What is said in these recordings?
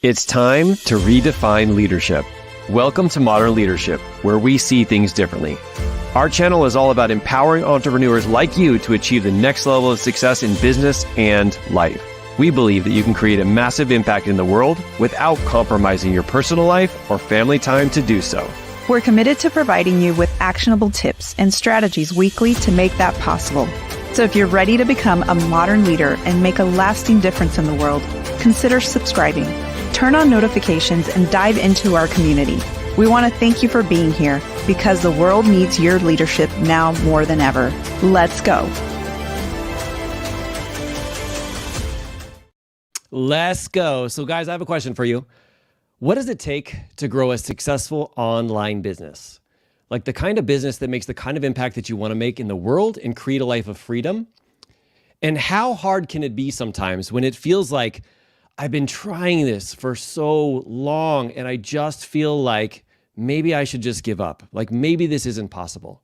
It's time to redefine leadership. Welcome to Modern Leadership, where we see things differently. Our channel is all about empowering entrepreneurs like you to achieve the next level of success in business and life. We believe that you can create a massive impact in the world without compromising your personal life or family time to do so. We're committed to providing you with actionable tips and strategies weekly to make that possible. So if you're ready to become a modern leader and make a lasting difference in the world, consider subscribing. Turn on notifications and dive into our community. We want to thank you for being here because the world needs your leadership now more than ever. Let's go. Let's go. So guys, I have a question for you. What does it take to grow a successful online business? Like the kind of business that makes the kind of impact that you want to make in the world and create a life of freedom? And how hard can it be sometimes when it feels like I've been trying this for so long and I just feel like maybe I should just give up. Like maybe this isn't possible.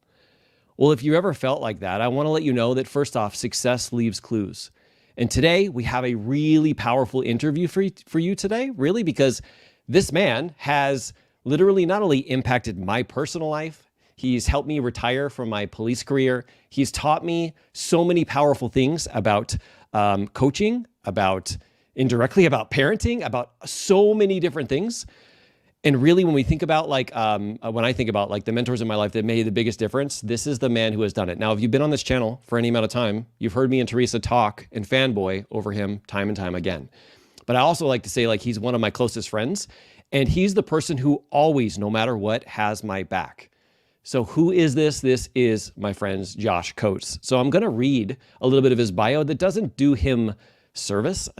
Well, if you ever felt like that, I want to let you know that first off, success leaves clues. And today we have a really powerful interview for you today, really, because this man has literally not only impacted my personal life, he's helped me retire from my police career. He's taught me so many powerful things about coaching, indirectly about parenting, about so many different things. And really, when we think about when I think about like the mentors in my life that made the biggest difference, this is the man who has done it. Now, if you've been on this channel for any amount of time, you've heard me and Teresa talk and fanboy over him time and time again. But I also like to say like he's one of my closest friends, and he's the person who always, no matter what, has my back. So who is this? This is my friend Josh Coates. So I'm going to read a little bit of his bio that doesn't do him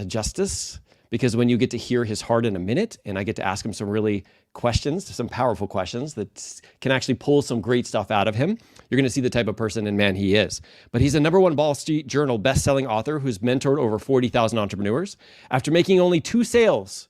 justice, because when you get to hear his heart in a minute and I get to ask him some really questions, some powerful questions that can actually pull some great stuff out of him, you're going to see the type of person and man he is. But he's a #1 Wall Street Journal best-selling author who's mentored over 40,000 entrepreneurs. After making only 2 sales,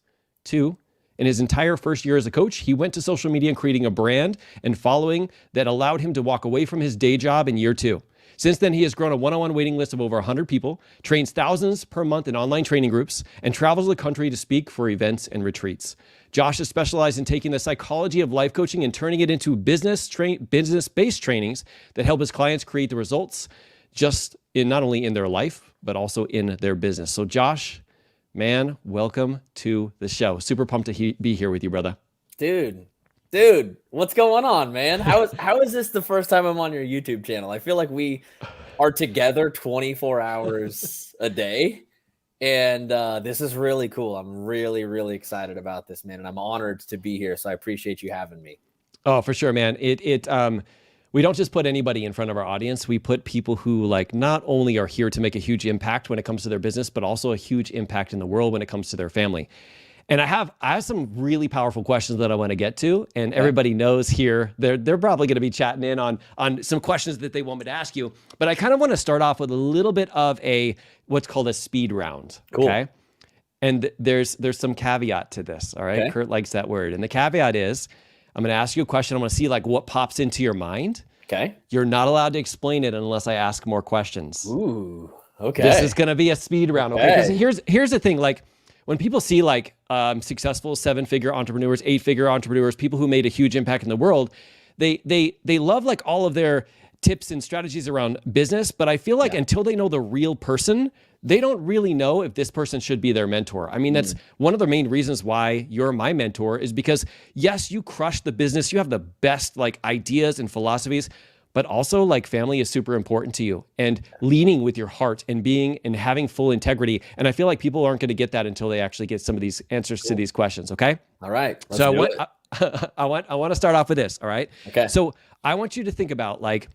in his entire first year as a coach, he went to social media and creating a brand and following that allowed him to walk away from his day job in year 2. Since then, he has grown a one-on-one waiting list of over 100 people, trains thousands per month in online training groups, and travels the country to speak for events and retreats. Josh has specialized in taking the psychology of life coaching and turning it into business-based trainings that help his clients create the results not only in their life, but also in their business. So Josh, man, welcome to the show. Super pumped to be here with you, brother. Dude, what's going on, man? How is this the first time I'm on your YouTube channel? I feel like we are together 24 hours a day, and this is really cool. I'm really, really excited about this, man, and I'm honored to be here, so I appreciate you having me. Oh, for sure, man. We don't just put anybody in front of our audience. We put people who like not only are here to make a huge impact when it comes to their business, but also a huge impact in the world when it comes to their family. And I have some really powerful questions that I want to get to, and everybody knows here they're probably going to be chatting in on some questions that they want me to ask you. But I kind of want to start off with a little bit of what's called a speed round. Cool. Okay, and there's some caveat to this. All right, okay. Kurt likes that word, and the caveat is I'm going to ask you a question. I'm going to see like what pops into your mind. Okay. You're not allowed to explain it unless I ask more questions. Ooh. Okay. This is going to be a speed round. Okay. Because here's the thing, like. When people see like successful 7-figure entrepreneurs, 8-figure entrepreneurs, people who made a huge impact in the world, they love like all of their tips and strategies around business. But I feel like until they know the real person, they don't really know if this person should be their mentor. I mean, that's one of the main reasons why you're my mentor is because yes, you crush the business. You have the best like ideas and philosophies, but also like family is super important to you and leading with your heart and having full integrity. And I feel like people aren't going to get that until they actually get some of these answers to these questions. Okay. All right. I want to start off with this. All right. Okay. So I want you to think about like,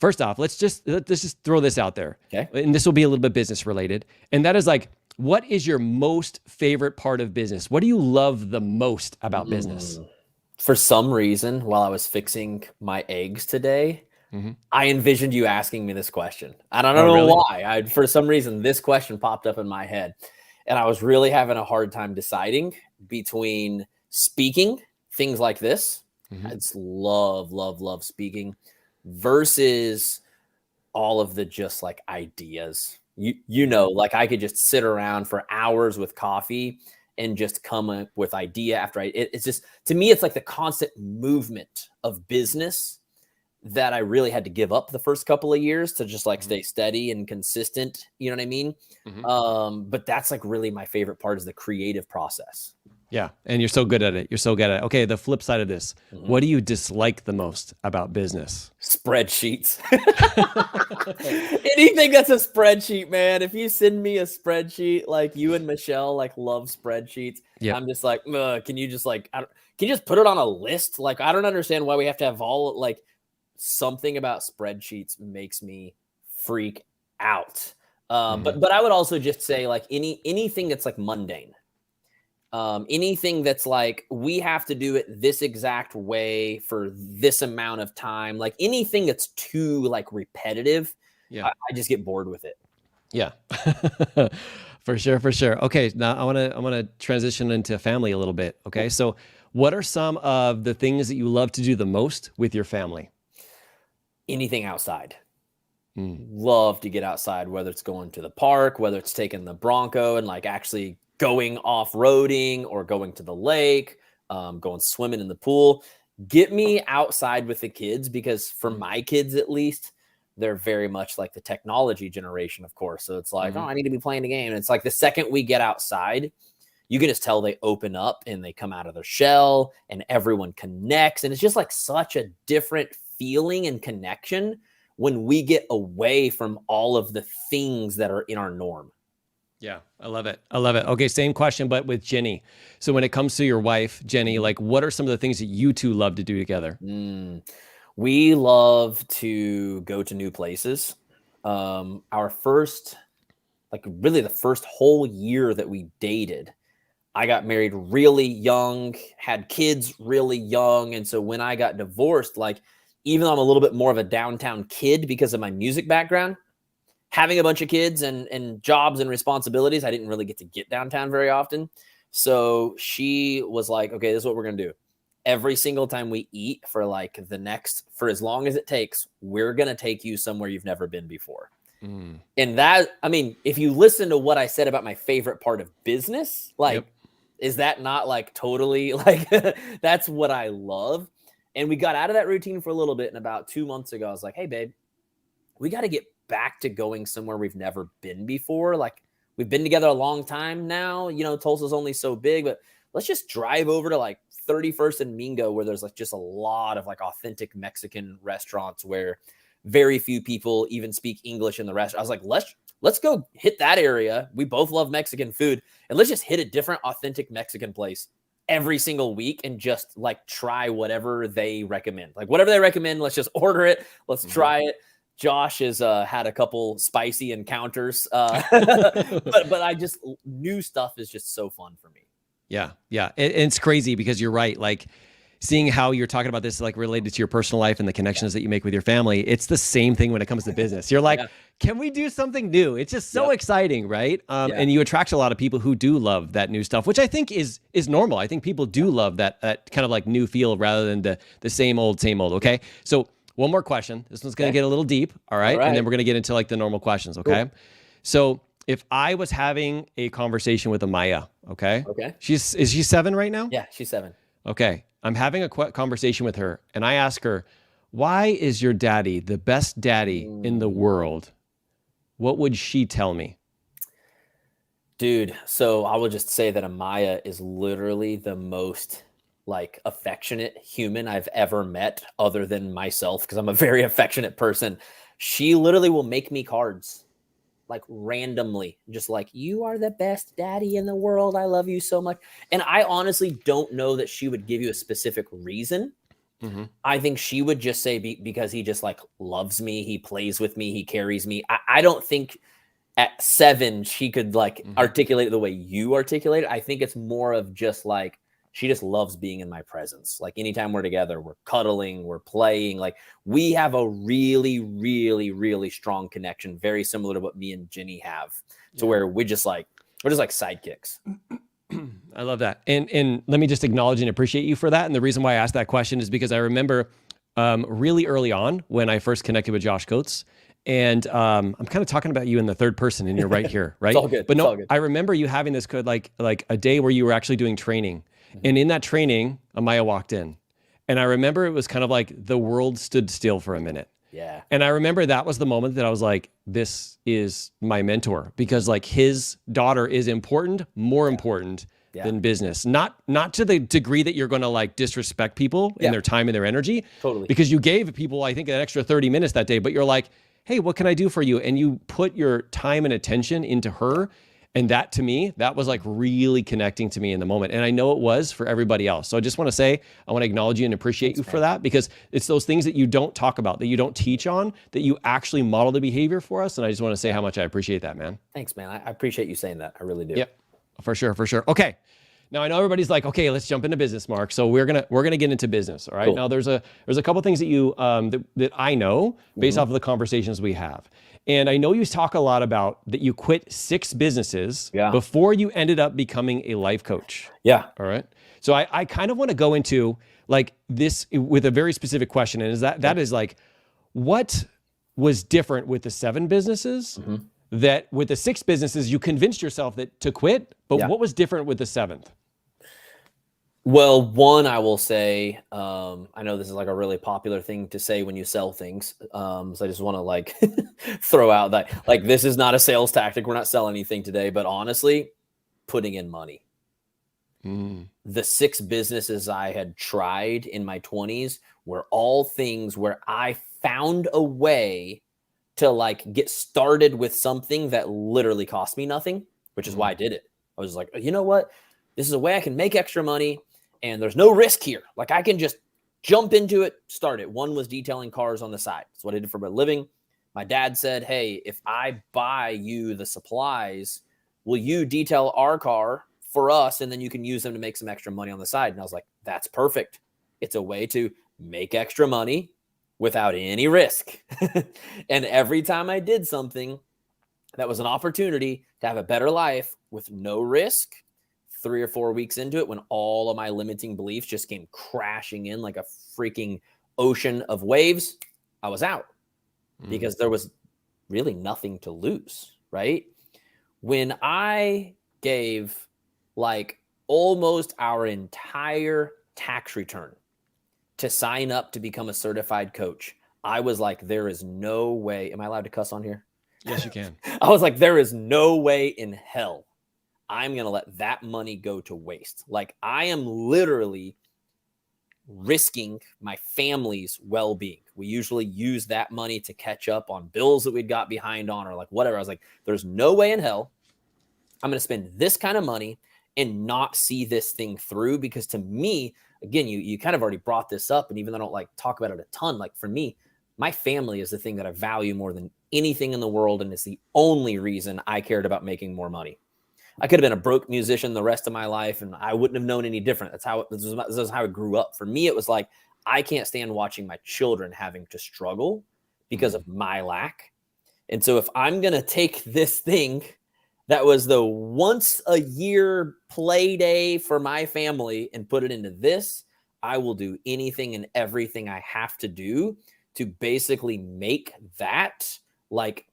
first off, let's just throw this out there. Okay. And this will be a little bit business related. And that is like, what is your most favorite part of business? What do you love the most about business? For some reason, while I was fixing my eggs today, I envisioned you asking me this question. I don't know why. For some reason, this question popped up in my head. And I was really having a hard time deciding between speaking, things like this. I just love speaking, versus all of the just like ideas. Like I could just sit around for hours with coffee and just come up with idea after it's just, to me, it's like the constant movement of business that I really had to give up the first couple of years to just like stay steady and consistent. You know what I mean? But that's like really my favorite part, is the creative process. Yeah. And you're so good at it. You're so good at it. Okay. The flip side of this, what do you dislike the most about business? Spreadsheets. Anything that's a spreadsheet, man. If you send me a spreadsheet, like you and Michelle like love spreadsheets, I'm just like, can you just like, can you just put it on a list? Like, I don't understand why we have to have all, like, something about spreadsheets makes me freak out. But I would also just say, like, anything that's like mundane. Anything that's like, we have to do it this exact way for this amount of time, like anything that's too like repetitive, I just get bored with it. Yeah, for sure. For sure. Okay. Now I want to transition into family a little bit. Okay. So what are some of the things that you love to do the most with your family? Anything outside. Love to get outside, whether it's going to the park, whether it's taking the Bronco and like actually going off-roading, or going to the lake, going swimming in the pool. Get me outside with the kids, because for my kids, at least, they're very much like the technology generation, of course. So it's like, oh, I need to be playing the game. And it's like the second we get outside, you can just tell they open up and they come out of their shell and everyone connects. And it's just like such a different feeling and connection when we get away from all of the things that are in our norm. Yeah, I love it. I love it. Okay, same question, but with Jenny. So when it comes to your wife, Jenny, like, what are some of the things that you two love to do together? We love to go to new places. Our first, like really the first whole year that we dated, I got married really young, had kids really young. And so when I got divorced, like, even though I'm a little bit more of a downtown kid because of my music background, having a bunch of kids and jobs and responsibilities, I didn't really get to get downtown very often. So she was like, okay, this is what we're going to do. Every single time we eat for like for as long as it takes, we're going to take you somewhere you've never been before. And that, I mean, if you listen to what I said about my favorite part of business, like, is that not like totally like, that's what I love. And we got out of that routine for a little bit. And about 2 months ago, I was like, hey, babe, we got to get back to going somewhere we've never been before. Like, we've been together a long time now. You know, Tulsa's only so big, but let's just drive over to like 31st and Mingo, where there's like just a lot of like authentic Mexican restaurants where very few people even speak English in the restaurant. I was like, let's go hit that area. We both love Mexican food, and let's just hit a different authentic Mexican place every single week and just like try whatever they recommend. Like, whatever they recommend, let's just order it. Let's try it. Josh has had a couple spicy encounters, but I just, new stuff is just so fun for me. Yeah. Yeah. It's crazy because you're right. Like, seeing how you're talking about this, like, related to your personal life and the connections that you make with your family, it's the same thing when it comes to business. You're like, can we do something new? It's just so exciting, right? And you attract a lot of people who do love that new stuff, which I think is normal. I think people do love that kind of like new feel rather than the same old. Okay. So one more question. This one's going to get a little deep. All right. And then we're going to get into like the normal questions. Okay. Cool. So if I was having a conversation with Amaya, okay. Is she 7 right now? Yeah, she's 7. Okay. I'm having a conversation with her, and I ask her, why is your daddy the best daddy in the world? What would she tell me? Dude, so I will just say that Amaya is literally the most like affectionate human I've ever met, other than myself, because I'm a very affectionate person. She literally will make me cards. Like, randomly, just like, you are the best daddy in the world. I love you so much. And I honestly don't know that she would give you a specific reason. I think she would just say because he just like loves me. He plays with me. He carries me. I don't think at 7 she could like articulate it the way you articulate it. I think it's more of just like, she just loves being in my presence. Like, anytime we're together, we're cuddling, we're playing. Like, we have a really, really, really strong connection, very similar to what me and Jenny have, to where we're just like sidekicks. I love that. And let me just acknowledge and appreciate you for that. And the reason why I asked that question is because I remember really early on when I first connected with Josh Coates, And I'm kind of talking about you in the third person, and you're right here, right? It's all good. But It's no, all good. I remember you having this code like a day where you were actually doing training, and in that training, Amaya walked in, and I remember it was kind of like the world stood still for a minute. Yeah. And I remember that was the moment that I was like, this is my mentor, because like his daughter is important, more important than business. Not to the degree that you're going to like disrespect people and their time and their energy. Totally. Because you gave people, I think, an extra 30 minutes that day, but you're like, hey, what can I do for you? And you put your time and attention into her. And that, to me, that was like really connecting to me in the moment. And I know it was for everybody else. So I just want to say, I want to acknowledge you and appreciate you for that, because it's those things that you don't talk about, that you don't teach on, that you actually model the behavior for us. And I just want to say how much I appreciate that, man. Thanks, man. I appreciate you saying that. I really do. Yep, for sure, for sure. Okay. Now I know everybody's like, okay, let's jump into business, Mark. So we're gonna get into business. All right. Cool. Now there's a couple things that you that I know based off of the conversations we have. And I know you talk a lot about that you quit 6 businesses before you ended up becoming a life coach. Yeah. All right. So I kind of want to go into like this with a very specific question. And that is like, what was different with the 7 businesses that with the 6 businesses you convinced yourself that to quit, but what was different with the 7th? Well, one, I will say, I know this is like a really popular thing to say when you sell things. So I just want to like throw out that like, this is not a sales tactic. We're not selling anything today, but honestly, putting in money. The 6 businesses I had tried in my 20s were all things where I found a way to like get started with something that literally cost me nothing, which is why I did it. I was like, you know what? This is a way I can make extra money. And there's no risk here. Like I can just jump into it, start it. One was detailing cars on the side. That's what I did for my living. My dad said, hey, if I buy you the supplies, will you detail our car for us? And then you can use them to make some extra money on the side. And I was like, that's perfect. It's a way to make extra money without any risk. And every time I did something that was an opportunity to have a better life with no risk, 3 or 4 weeks into it, when all of my limiting beliefs just came crashing in like a freaking ocean of waves, I was out because there was really nothing to lose, right? When I gave like almost our entire tax return to sign up to become a certified coach, I was like, there is no way. Am I allowed to cuss on here? Yes, you can. I was like, there is no way in hell I'm going to let that money go to waste. Like I am literally risking my family's well-being. We usually use that money to catch up on bills that we'd got behind on or like whatever. I was like, there's no way in hell I'm going to spend this kind of money and not see this thing through. Because to me, again, you kind of already brought this up. And even though I don't like talk about it a ton, like for me, my family is the thing that I value more than anything in the world. And it's the only reason I cared about making more money. I could have been a broke musician the rest of my life and I wouldn't have known any different. This is how I grew up. For me, it was like, I can't stand watching my children having to struggle because of my lack. And so if I'm going to take this thing that was the once a year play day for my family and put it into this, I will do anything and everything I have to do to basically make that like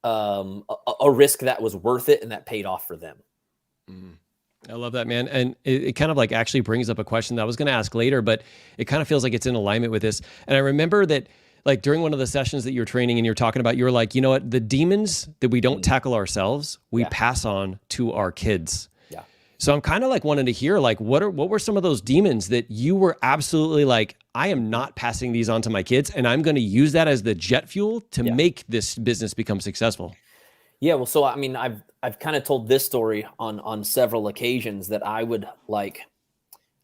a risk that was worth it and that paid off for them. I love that, man. And it kind of like actually brings up a question that I was going to ask later, but it kind of feels like it's in alignment with this. And I remember that like during one of the sessions that you're training and you're talking about, you were like, you know what, the demons that we don't tackle ourselves, we pass on to our kids. Yeah. So I'm kind of like wanting to hear like, what were some of those demons that you were absolutely like, I am not passing these on to my kids and I'm going to use that as the jet fuel to make this business become successful. Yeah. Well, so, I mean, I've kind of told this story on several occasions that I would like,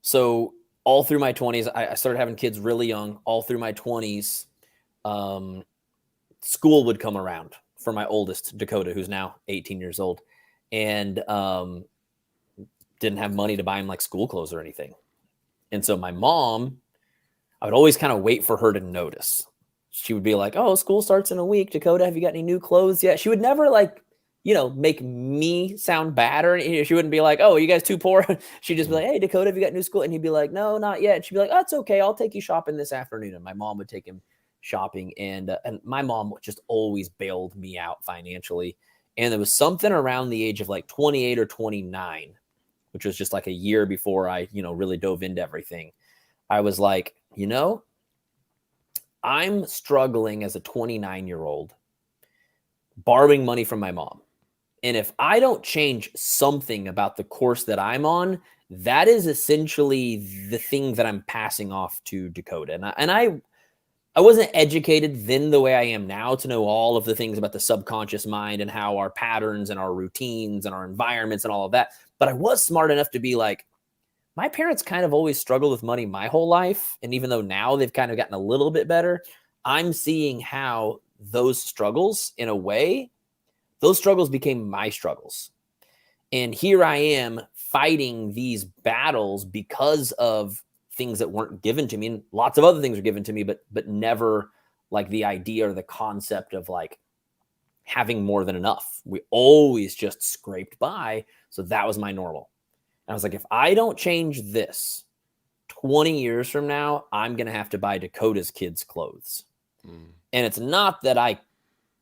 so all through my 20s, I started having kids really young. All through my 20s, school would come around for my oldest, Dakota, who's now 18 years old, and didn't have money to buy him like school clothes or anything. And so my mom, I would always kind of wait for her to notice. She would be like, oh, school starts in a week. Dakota, have you got any new clothes yet? She would never like, make me sound bad or anything. She wouldn't be like, oh, are you guys too poor? She'd just be like, hey, Dakota, have you got new school? And he'd be like, no, not yet. And she'd be like, oh, it's okay. I'll take you shopping this afternoon. And my mom would take him shopping, and my mom just always bailed me out financially. And there was something around the age of like 28 or 29, which was just like a year before I, really dove into everything. I was like, I'm struggling as a 29-year-old, borrowing money from my mom. And if I don't change something about the course that I'm on, that is essentially the thing that I'm passing off to Dakota. And I wasn't educated then the way I am now to know all of the things about the subconscious mind and how our patterns and our routines and our environments and all of that. But I was smart enough to be like, my parents kind of always struggled with money my whole life. And even though now they've kind of gotten a little bit better, I'm seeing how those struggles, in a way, those struggles became my struggles. And here I am fighting these battles because of things that weren't given to me. And lots of other things were given to me, but never like the idea or the concept of like having more than enough. We always just scraped by. So that was my normal. And I was like, if I don't change this 20 years from now, I'm going to have to buy Dakota's kids' clothes. And it's not that I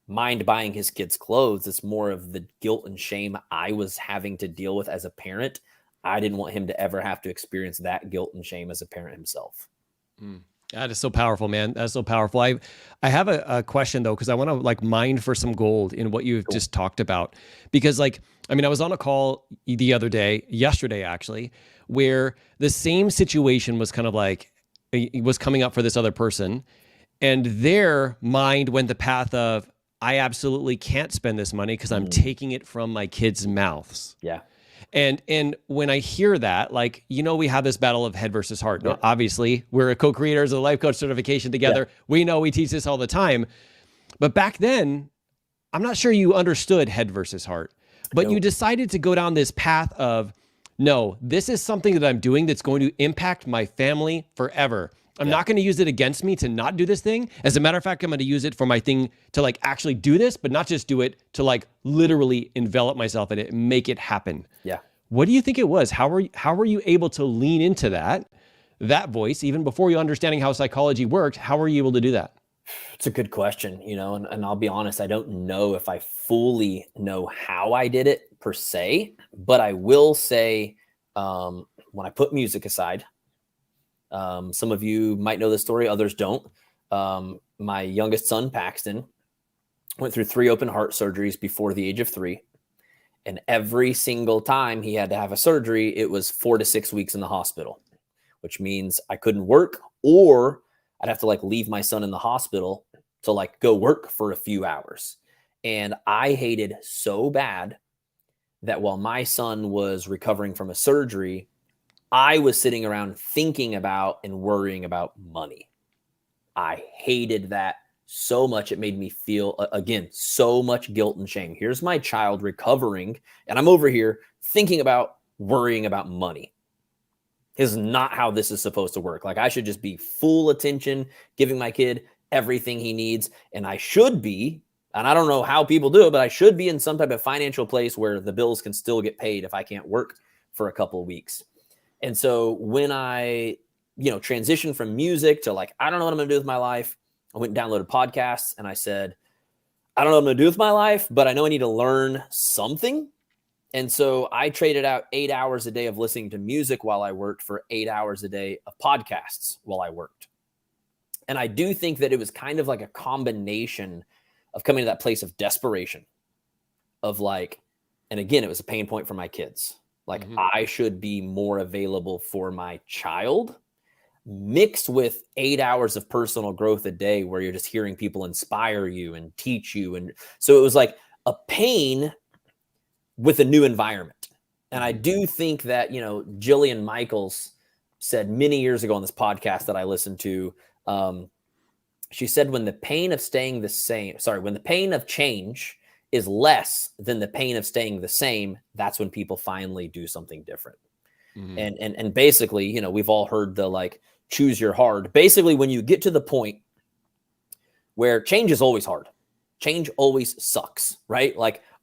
mind buying his kids' clothes. It's more of the guilt and shame I was having to deal with as a parent. I didn't want him to ever have to experience that guilt and shame as a parent himself. That is so powerful, man. That's so powerful. I have a question though, because I want to like mine for some gold in what you've just talked about. Because I was on a call yesterday actually, where the same situation was kind of like, it was coming up for this other person, and their mind went the path of, I absolutely can't spend this money because I'm taking it from my kids' mouths. Yeah. And when I hear that, we have this battle of head versus heart. Yeah. Now, obviously, we're co-creators of the life coach certification together. Yeah. We teach this all the time. But back then, I'm not sure you understood head versus heart. But you decided to go down this path of, no, this is something that I'm doing that's going to impact my family forever. I'm not going to use it against me to not do this thing. As a matter of fact, I'm going to use it for my thing to actually do this, but not just do it, to literally envelop myself in it and make it happen. Yeah. What do you think it was? How were you able to lean into that voice, even before you understanding how psychology worked? How were you able to do that? It's a good question, and I'll be honest, I don't know if I fully know how I did it per se, but I will say when I put music aside, some of you might know this story, others don't. My youngest son, Paxton, went through 3 open heart surgeries before the age of 3. And every single time he had to have a surgery, it was 4 to 6 weeks in the hospital, which means I couldn't work, or I'd have to leave my son in the hospital to go work for a few hours. And I hated so bad that while my son was recovering from a surgery, I was sitting around thinking about and worrying about money. I hated that so much. It made me feel, again, so much guilt and shame. Here's my child recovering, and I'm over here thinking about worrying about money. This is not how this is supposed to work. I should just be full attention, giving my kid everything he needs. And I should be, and I don't know how people do it, but I should be in some type of financial place where the bills can still get paid if I can't work for a couple of weeks. And so when I, transitioned from music to I don't know what I'm going to do with my life, I went and downloaded podcasts, and I said, I don't know what I'm going to do with my life, but I know I need to learn something. And so I traded out 8 hours a day of listening to music while I worked for 8 hours a day of podcasts while I worked. And I do think that it was kind of like a combination of coming to that place of desperation of and again, it was a pain point for my kids. I should be more available for my child, mixed with 8 hours of personal growth a day where you're just hearing people inspire you and teach you. And so it was a pain with a new environment. And I do think that, Jillian Michaels said many years ago on this podcast that I listened to, she said, when the pain of change is less than the pain of staying the same, that's when people finally do something different. And basically, we've all heard the choose your hard. Basically, when you get to the point where change is always hard, change always sucks, right?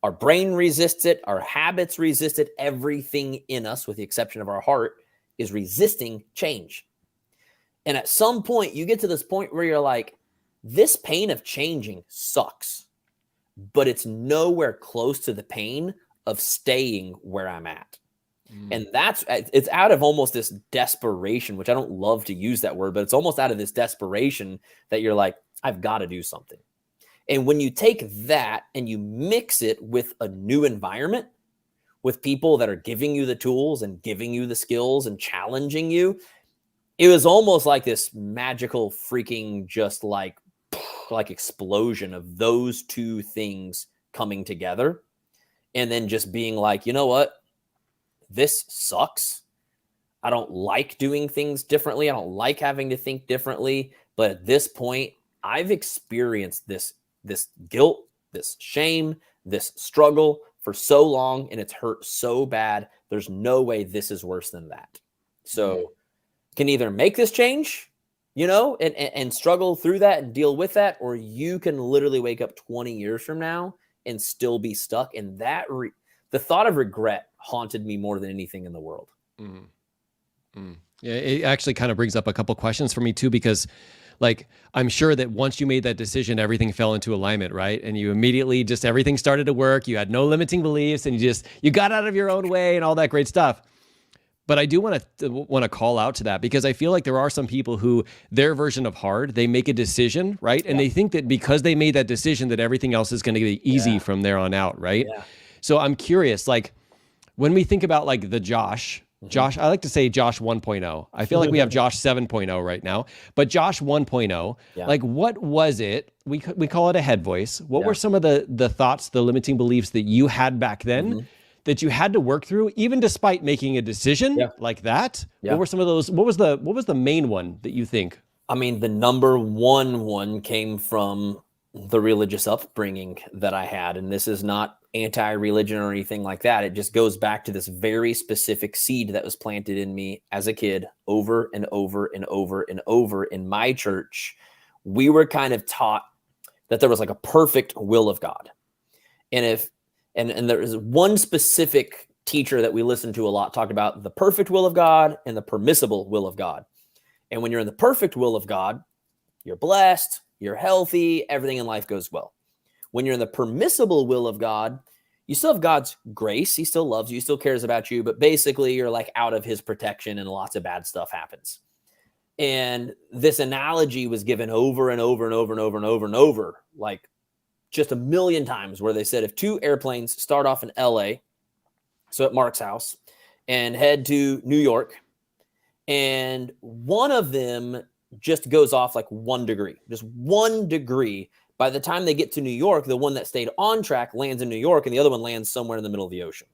Our brain resists it. Our habits resist it. Everything in us, with the exception of our heart, is resisting change. And at some point, you get to this point where you're this pain of changing sucks, but it's nowhere close to the pain of staying where I'm at. And it's out of almost this desperation, which I don't love to use that word, but it's almost out of this desperation that you're like, I've got to do something. And when you take that and you mix it with a new environment, with people that are giving you the tools and giving you the skills and challenging you, it was almost like this magical freaking just like explosion of those two things coming together. And then just being like, you know what? This sucks. I don't like doing things differently. I don't like having to think differently. But at this point, I've experienced this guilt, this shame, this struggle for so long, and it's hurt so bad. There's no way this is worse than that. So can either make this change, and struggle through that and deal with that, or you can literally wake up 20 years from now and still be stuck. And that the thought of regret haunted me more than anything in the world. Yeah, it actually kind of brings up a couple questions for me too, because like, I'm sure that once you made that decision, everything fell into alignment, right? And you immediately just, everything started to work. You had no limiting beliefs and you got out of your own way and all that great stuff. But I do want to call out to that, because I feel like there are some people who their version of hard, they make a decision, right? And they think that because they made that decision that everything else is going to be easy from there on out, right? Yeah. So I'm curious, like when we think about like the Josh, I like to say Josh 1.0. I feel like we have Josh 7.0 right now, but Josh 1.0, like what was it? We call it a head voice. What were some of the thoughts, the limiting beliefs that you had back then that you had to work through, even despite making a decision like that? What were some of those? What was the main one that you think? I mean, the number one came from the religious upbringing that I had. And this is not anti-religion or anything like that. It just goes back to this very specific seed that was planted in me as a kid over and over and over and over in my church. We were kind of taught that there was like a perfect will of God. And and there is one specific teacher that we listened to a lot talked about the perfect will of God and the permissible will of God. And when you're in the perfect will of God, you're blessed, you're healthy, everything in life goes well. When you're in the permissible will of God, you still have God's grace. He still loves you, he still cares about you, but basically you're like out of his protection and lots of bad stuff happens. And this analogy was given over and over and over and over and over and over, like just a million times, where they said if two airplanes start off in LA, so at Mark's house, and head to New York, and one of them just goes off like 1 degree, just 1 degree. By the time they get to New York, the one that stayed on track lands in New York and the other one lands somewhere in the middle of the ocean.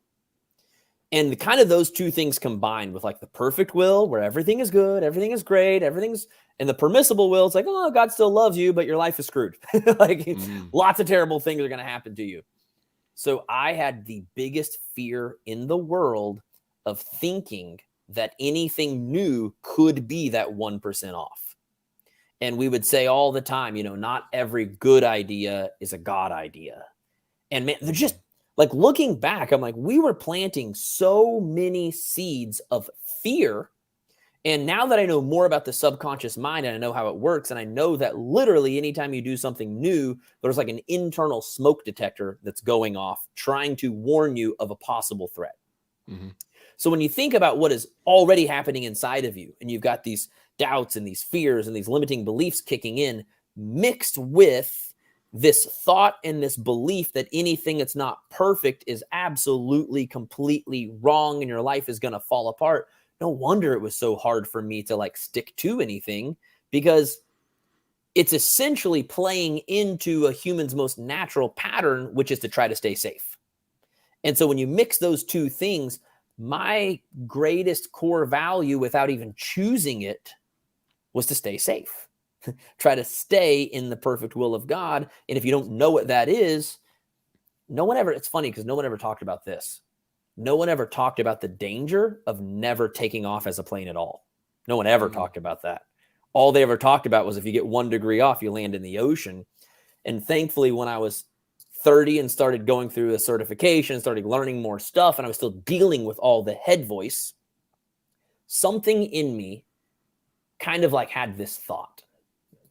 And the kind of those two things combined with like the perfect will where everything is good, everything is great, and the permissible will, it's like, oh, God still loves you, but your life is screwed. Lots of terrible things are going to happen to you. So I had the biggest fear in the world of thinking that anything new could be that 1% off. And we would say all the time, not every good idea is a God idea. And man, they're just like looking back, I'm like, we were planting so many seeds of fear. And now that I know more about the subconscious mind and I know how it works, and I know that literally anytime you do something new, there's like an internal smoke detector that's going off trying to warn you of a possible threat. So when you think about what is already happening inside of you, and you've got these doubts and these fears and these limiting beliefs kicking in, mixed with this thought and this belief that anything that's not perfect is absolutely, completely wrong and your life is going to fall apart. No wonder it was so hard for me to like stick to anything, because it's essentially playing into a human's most natural pattern, which is to try to stay safe. And so when you mix those two things, my greatest core value without even choosing it was to stay safe. Try to stay in the perfect will of God. And if you don't know what that is, it's funny because no one ever talked about this. No one ever talked about the danger of never taking off as a plane at all. No one ever talked about that. All they ever talked about was if you get 1 degree off, you land in the ocean. And thankfully, when I was 30 and started going through a certification, started learning more stuff, and I was still dealing with all the head voice, something in me kind of like had this thought.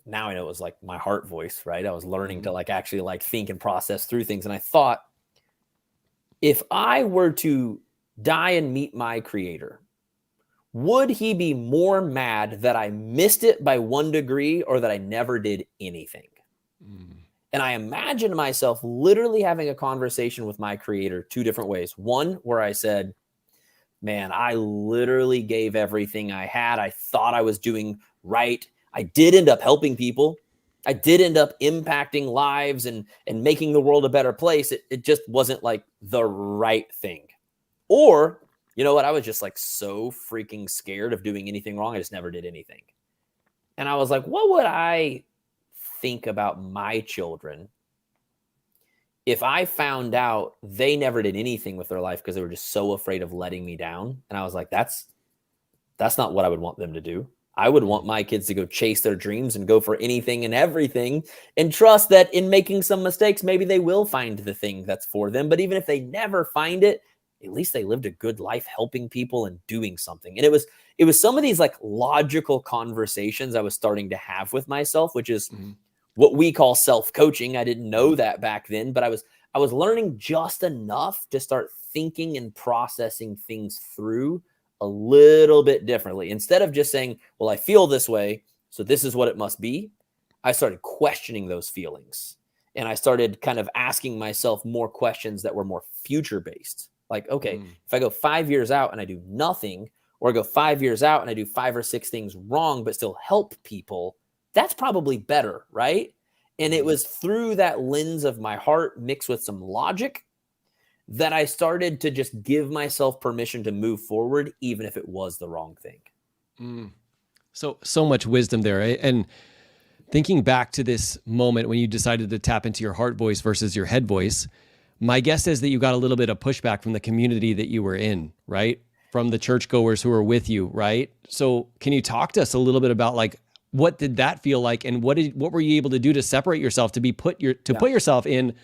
now I know it was like my heart voice, right? I was learning to like actually like think and process through things. And I thought, if I were to die and meet my creator, would he be more mad that I missed it by 1 degree or that I never did anything? And I imagined myself literally having a conversation with my creator 2 different ways. One, where I said, man, I literally gave everything I had. I thought I was doing right. I did end up helping people. I did end up impacting lives and making the world a better place. It just wasn't like the right thing. Or, you know what? I was just like so freaking scared of doing anything wrong. I just never did anything. And I was like, what would I think about my children if I found out they never did anything with their life because they were just so afraid of letting me down? And I was like, that's not what I would want them to do. I would want my kids to go chase their dreams and go for anything and everything and trust that in making some mistakes, maybe they will find the thing that's for them. But even if they never find it, at least they lived a good life helping people and doing something. And it was some of these like logical conversations I was starting to have with myself, which is what we call self-coaching. I didn't know that back then, but I was learning just enough to start thinking and processing things through a little bit differently. Instead of just saying, well, I feel this way, so this is what it must be, I started questioning those feelings. And I started kind of asking myself more questions that were more future-based. Like, okay, if I go 5 years out and I do nothing, or I go 5 years out and I do 5 or 6 things wrong, but still help people, that's probably better, right? And it was through that lens of my heart mixed with some logic that I started to just give myself permission to move forward, even if it was the wrong thing. So much wisdom there. And thinking back to this moment when you decided to tap into your heart voice versus your head voice, my guess is that you got a little bit of pushback from the community that you were in, right? From the churchgoers who were with you, right? So can you talk to us a little bit about like, what did that feel like? And what were you able to do to separate yourself, to put yourself in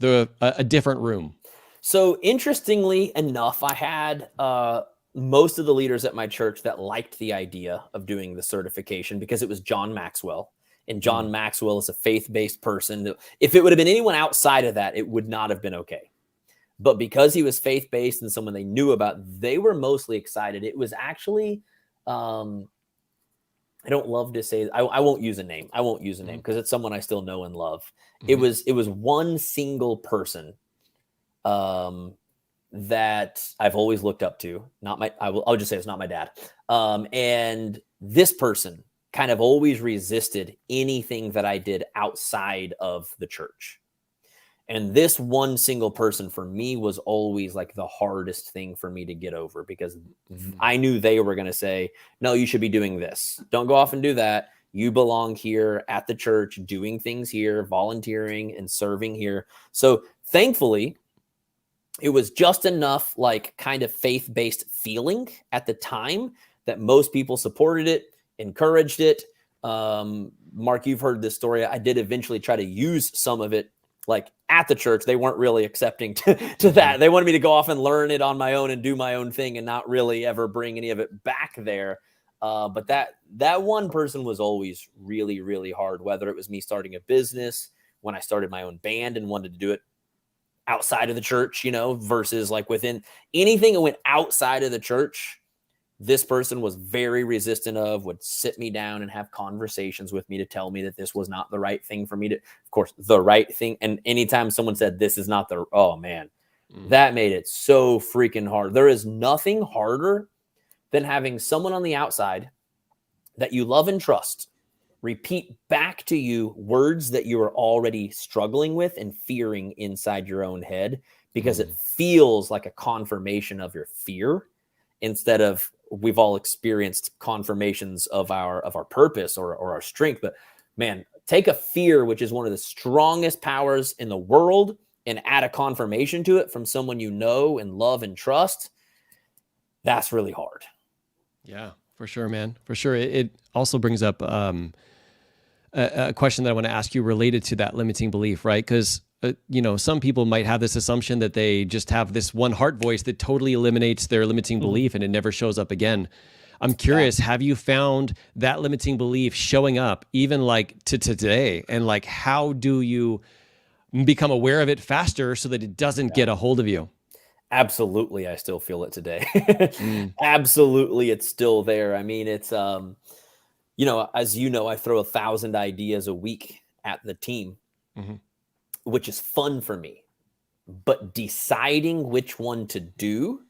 a different room? So interestingly enough, I had most of the leaders at my church that liked the idea of doing the certification because it was John Maxwell. And John Maxwell is a faith-based person. If it would have been anyone outside of that, it would not have been okay. But because he was faith-based and someone they knew about, they were mostly excited. It was actually, I don't love to say, I won't use a name. I won't use a name because it's someone I still know and love. It was one single person that I've always looked up to. I'll just say it's not my dad. And this person kind of always resisted anything that I did outside of the church. And this one single person for me was always like the hardest thing for me to get over because I knew they were going to say, no, you should be doing this. Don't go off and do that. You belong here at the church, doing things here, volunteering and serving here. So thankfully, it was just enough like kind of faith-based feeling at the time that most people supported it, encouraged it. Mark, you've heard this story. I did eventually try to use some of it like at the church. They weren't really accepting to that. They wanted me to go off and learn it on my own and do my own thing and not really ever bring any of it back there. But that one person was always really, really hard, whether it was me starting a business, when I started my own band and wanted to do it outside of the church, versus like within anything that went outside of the church. This person was very resistant would sit me down and have conversations with me to tell me that this was not the right thing for me to, of course, the right thing. And anytime someone said, this is not that made it so freaking hard. There is nothing harder than having someone on the outside that you love and trust repeat back to you words that you are already struggling with and fearing inside your own head, because it feels like a confirmation of your fear instead of, we've all experienced confirmations of our purpose or our strength. But man, take a fear, which is one of the strongest powers in the world, and add a confirmation to it from someone you know and love and trust. That's really hard. Yeah, for sure, man. For sure. It also brings up a question that I want to ask you related to that limiting belief, right? Because some people might have this assumption that they just have this one heart voice that totally eliminates their limiting belief and it never shows up again. I'm curious, have you found that limiting belief showing up even like to today? And like, how do you become aware of it faster so that it doesn't get a hold of you? Absolutely. I still feel it today. Mm, Absolutely. It's still there. I mean, it's, as you know, I throw 1,000 ideas a week at the team, mhm, which is fun for me, but deciding which one to do,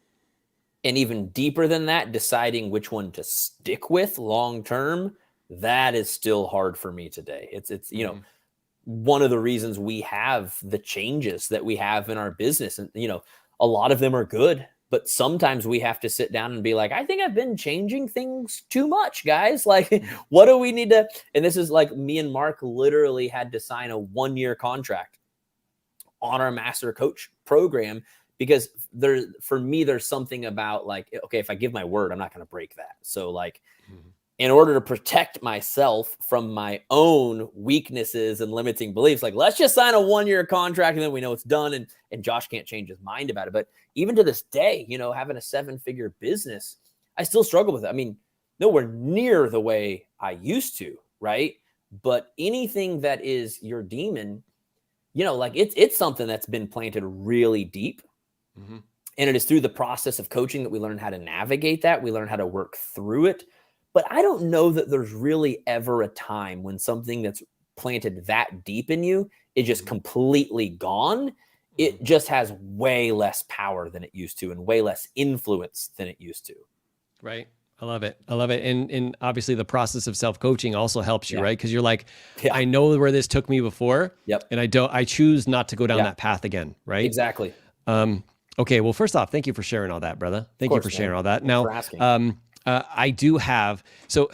and even deeper than that, deciding which one to stick with long term, that is still hard for me today. It's mhm, one of the reasons we have the changes that we have in our business. And, a lot of them are good, but sometimes we have to sit down and be like, I think I've been changing things too much, guys. Like, what do we need to? And this is like me and Mark literally had to sign a 1-year contract on our master coach program because for me, there's something about like, okay, if I give my word, I'm not going to break that. So like, mhm. in order to protect myself from my own weaknesses and limiting beliefs, like let's just sign a 1-year contract and then we know it's done. And Josh can't change his mind about it. But even to this day, having a 7-figure business, I still struggle with it. I mean, nowhere near the way I used to, right? But anything that is your demon, like it's something that's been planted really deep. Mhm. And it is through the process of coaching that we learn how to navigate that. We learn how to work through it. But I don't know that there's really ever a time when something that's planted that deep in you is just completely gone. It just has way less power than it used to and way less influence than it used to. Right. I love it. I love it. And obviously the process of self-coaching also helps you, Yeah. right? Because you're like, Yeah. I know where this took me before. Yep. And I choose not to go down Yeah. that path again. Right. Exactly. Okay. Well, first off, thank you for sharing all that, brother. Thank you for sharing all that. Thanks Now, for asking. I do have, so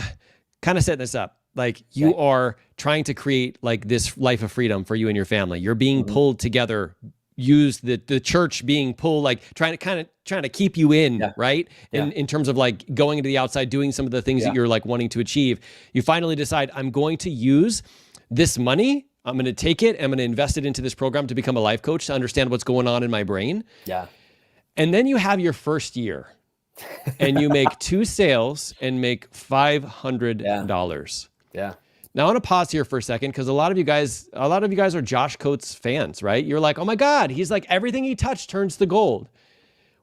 kind of setting this up, like you are trying to create like this life of freedom for you and your family. You're being pulled together, use the church being pulled, like trying to keep you in, right? In terms of like going into the outside, doing some of the things that you're like wanting to achieve. You finally decide, I'm going to use this money. I'm going to take it. I'm going to invest it into this program to become a life coach, to understand what's going on in my brain. Yeah. And then you have your first year and you make 2 sales and make $500. Yeah. Now I want to pause here for a second because a lot of you guys are Josh Coates fans, right? You're like, oh my God, he's like everything he touched turns to gold.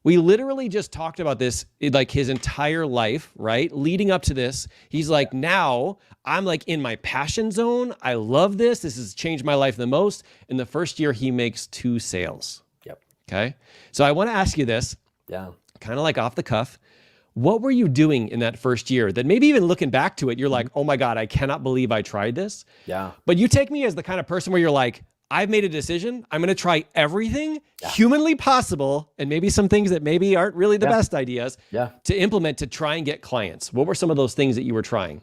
We literally just talked about this like his entire life, right? Leading up to this, he's like, now I'm like in my passion zone. I love this. This has changed my life the most. In the first year, he makes 2 sales. Yep. Okay. So I want to ask you this. Yeah. Kind of like off the cuff. What were you doing in that first year that maybe even looking back to it, you're like, oh my God, I cannot believe I tried this. Yeah. But you take me as the kind of person where you're like, I've made a decision. I'm going to try everything humanly possible and maybe some things that maybe aren't really the best ideas to implement to try and get clients. What were some of those things that you were trying?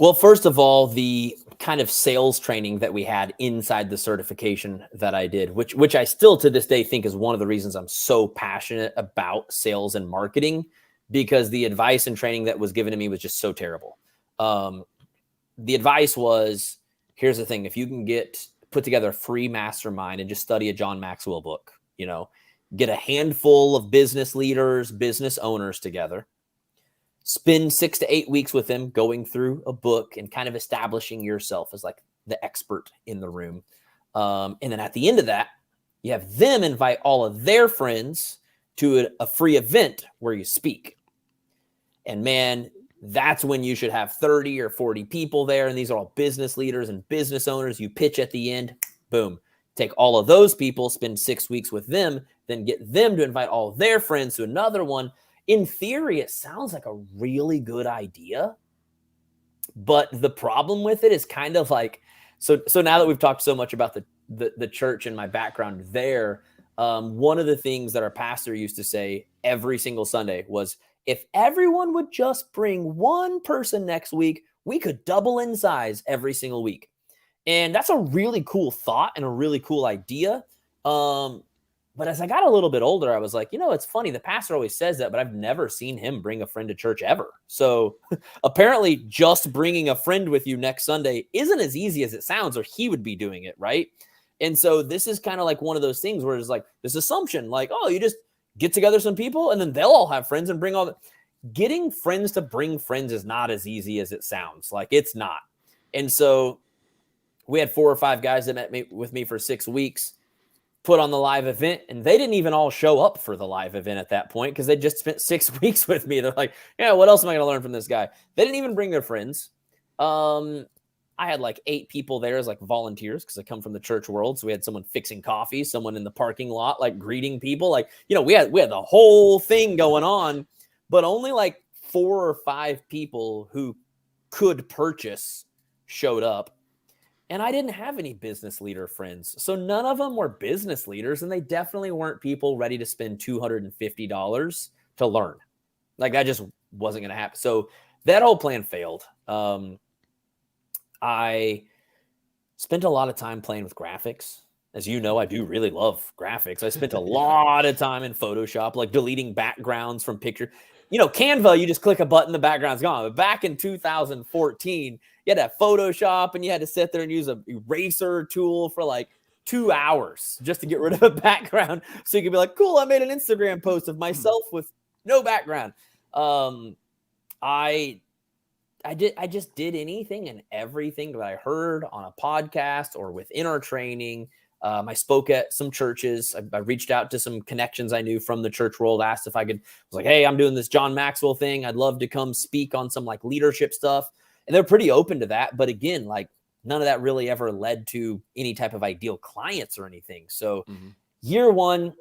Well, first of all, the kind of sales training that we had inside the certification that I did, which I still to this day think is one of the reasons I'm so passionate about sales and marketing, because the advice and training that was given to me was just so terrible. The advice was, here's the thing. If you can put together a free mastermind and just study a John Maxwell book, get a handful of business leaders, business owners together, spend 6 to 8 weeks with them going through a book and kind of establishing yourself as like the expert in the room. And then at the end of that, you have them invite all of their friends to a free event where you speak. And man, that's when you should have 30 or 40 people there. And these are all business leaders and business owners. You pitch at the end, boom, take all of those people, spend 6 weeks with them, then get them to invite all their friends to another one. In theory, it sounds like a really good idea. But the problem with it is kind of like, so now that we've talked so much about the church and my background there, one of the things that our pastor used to say every single Sunday was, if everyone would just bring one person next week, we could double in size every single week. And that's a really cool thought and a really cool idea. But as I got a little bit older, I was like, it's funny. The pastor always says that, but I've never seen him bring a friend to church ever. So apparently just bringing a friend with you next Sunday isn't as easy as it sounds, or he would be doing it, right? And so this is kind of like one of those things where it's like this assumption, like, oh, you just get together some people and then they'll all have friends and bring all the. getting friends to bring friends is not as easy as it sounds. Like, it's not. And so we had 4 or 5 guys that met with me for 6 weeks, put on the live event, and they didn't even all show up for the live event at that point because they just spent 6 weeks with me. They're like, yeah, what else am I going to learn from this guy? They didn't even bring their friends. I had like 8 people there as like volunteers because I come from the church world. So we had someone fixing coffee, someone in the parking lot, like greeting people. Like, we had the whole thing going on, but only like 4 or 5 people who could purchase showed up. And I didn't have any business leader friends. So none of them were business leaders, and they definitely weren't people ready to spend $250 to learn. Like, that just wasn't going to happen. So that whole plan failed. I spent a lot of time playing with graphics. As you know, I do really love graphics. I spent a lot of time in Photoshop, like deleting backgrounds from pictures. Canva, you just click a button, the background's gone. But back in 2014, you had to have Photoshop, and you had to sit there and use an eraser tool for like 2 hours just to get rid of a background. So you could be like, cool, I made an Instagram post of myself with no background. I just did anything and everything that I heard on a podcast or within our training. I spoke at some churches. I reached out to some connections I knew from the church world, asked if I could. I was like, hey, I'm doing this John Maxwell thing. I'd love to come speak on some like leadership stuff. And they're pretty open to that. But again, like, none of that really ever led to any type of ideal clients or anything. So year 1,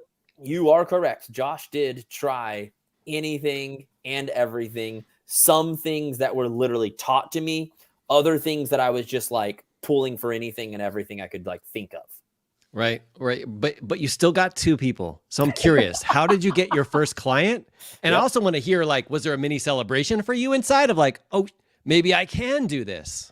you are correct. Josh did try anything and everything. Some things that were literally taught to me, other things that I was just like pulling for anything and everything I could like think of. Right. But you still got 2 people. So I'm curious, how did you get your first client? And I also want to hear, like, was there a mini celebration for you inside of like, oh, maybe I can do this?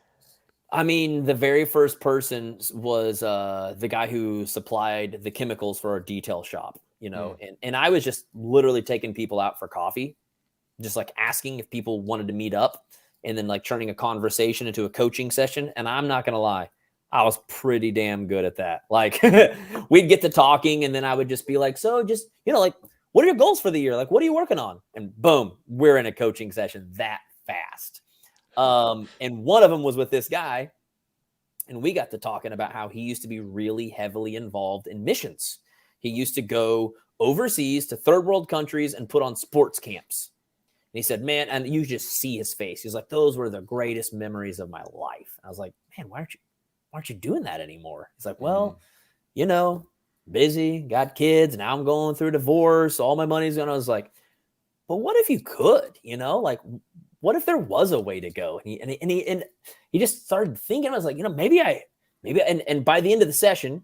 I mean, the very first person was the guy who supplied the chemicals for our detail shop, and I was just literally taking people out for coffee, just like asking if people wanted to meet up, and then like turning a conversation into a coaching session. And I'm not going to lie, I was pretty damn good at that. Like, we'd get to talking, and then I would just be like, so just, like, what are your goals for the year? Like, what are you working on? And boom, we're in a coaching session that fast. And one of them was with this guy, and we got to talking about how he used to be really heavily involved in missions. He used to go overseas to third world countries and put on sports camps. And he said, man, and you just see his face. He's like, those were the greatest memories of my life. And I was like, man, why aren't you doing that anymore? He's like, well, busy, got kids. Now I'm going through a divorce. All my money's gone. I was like, but what if you could, like, what if there was a way to go? And he just started thinking. I was like, maybe, and by the end of the session,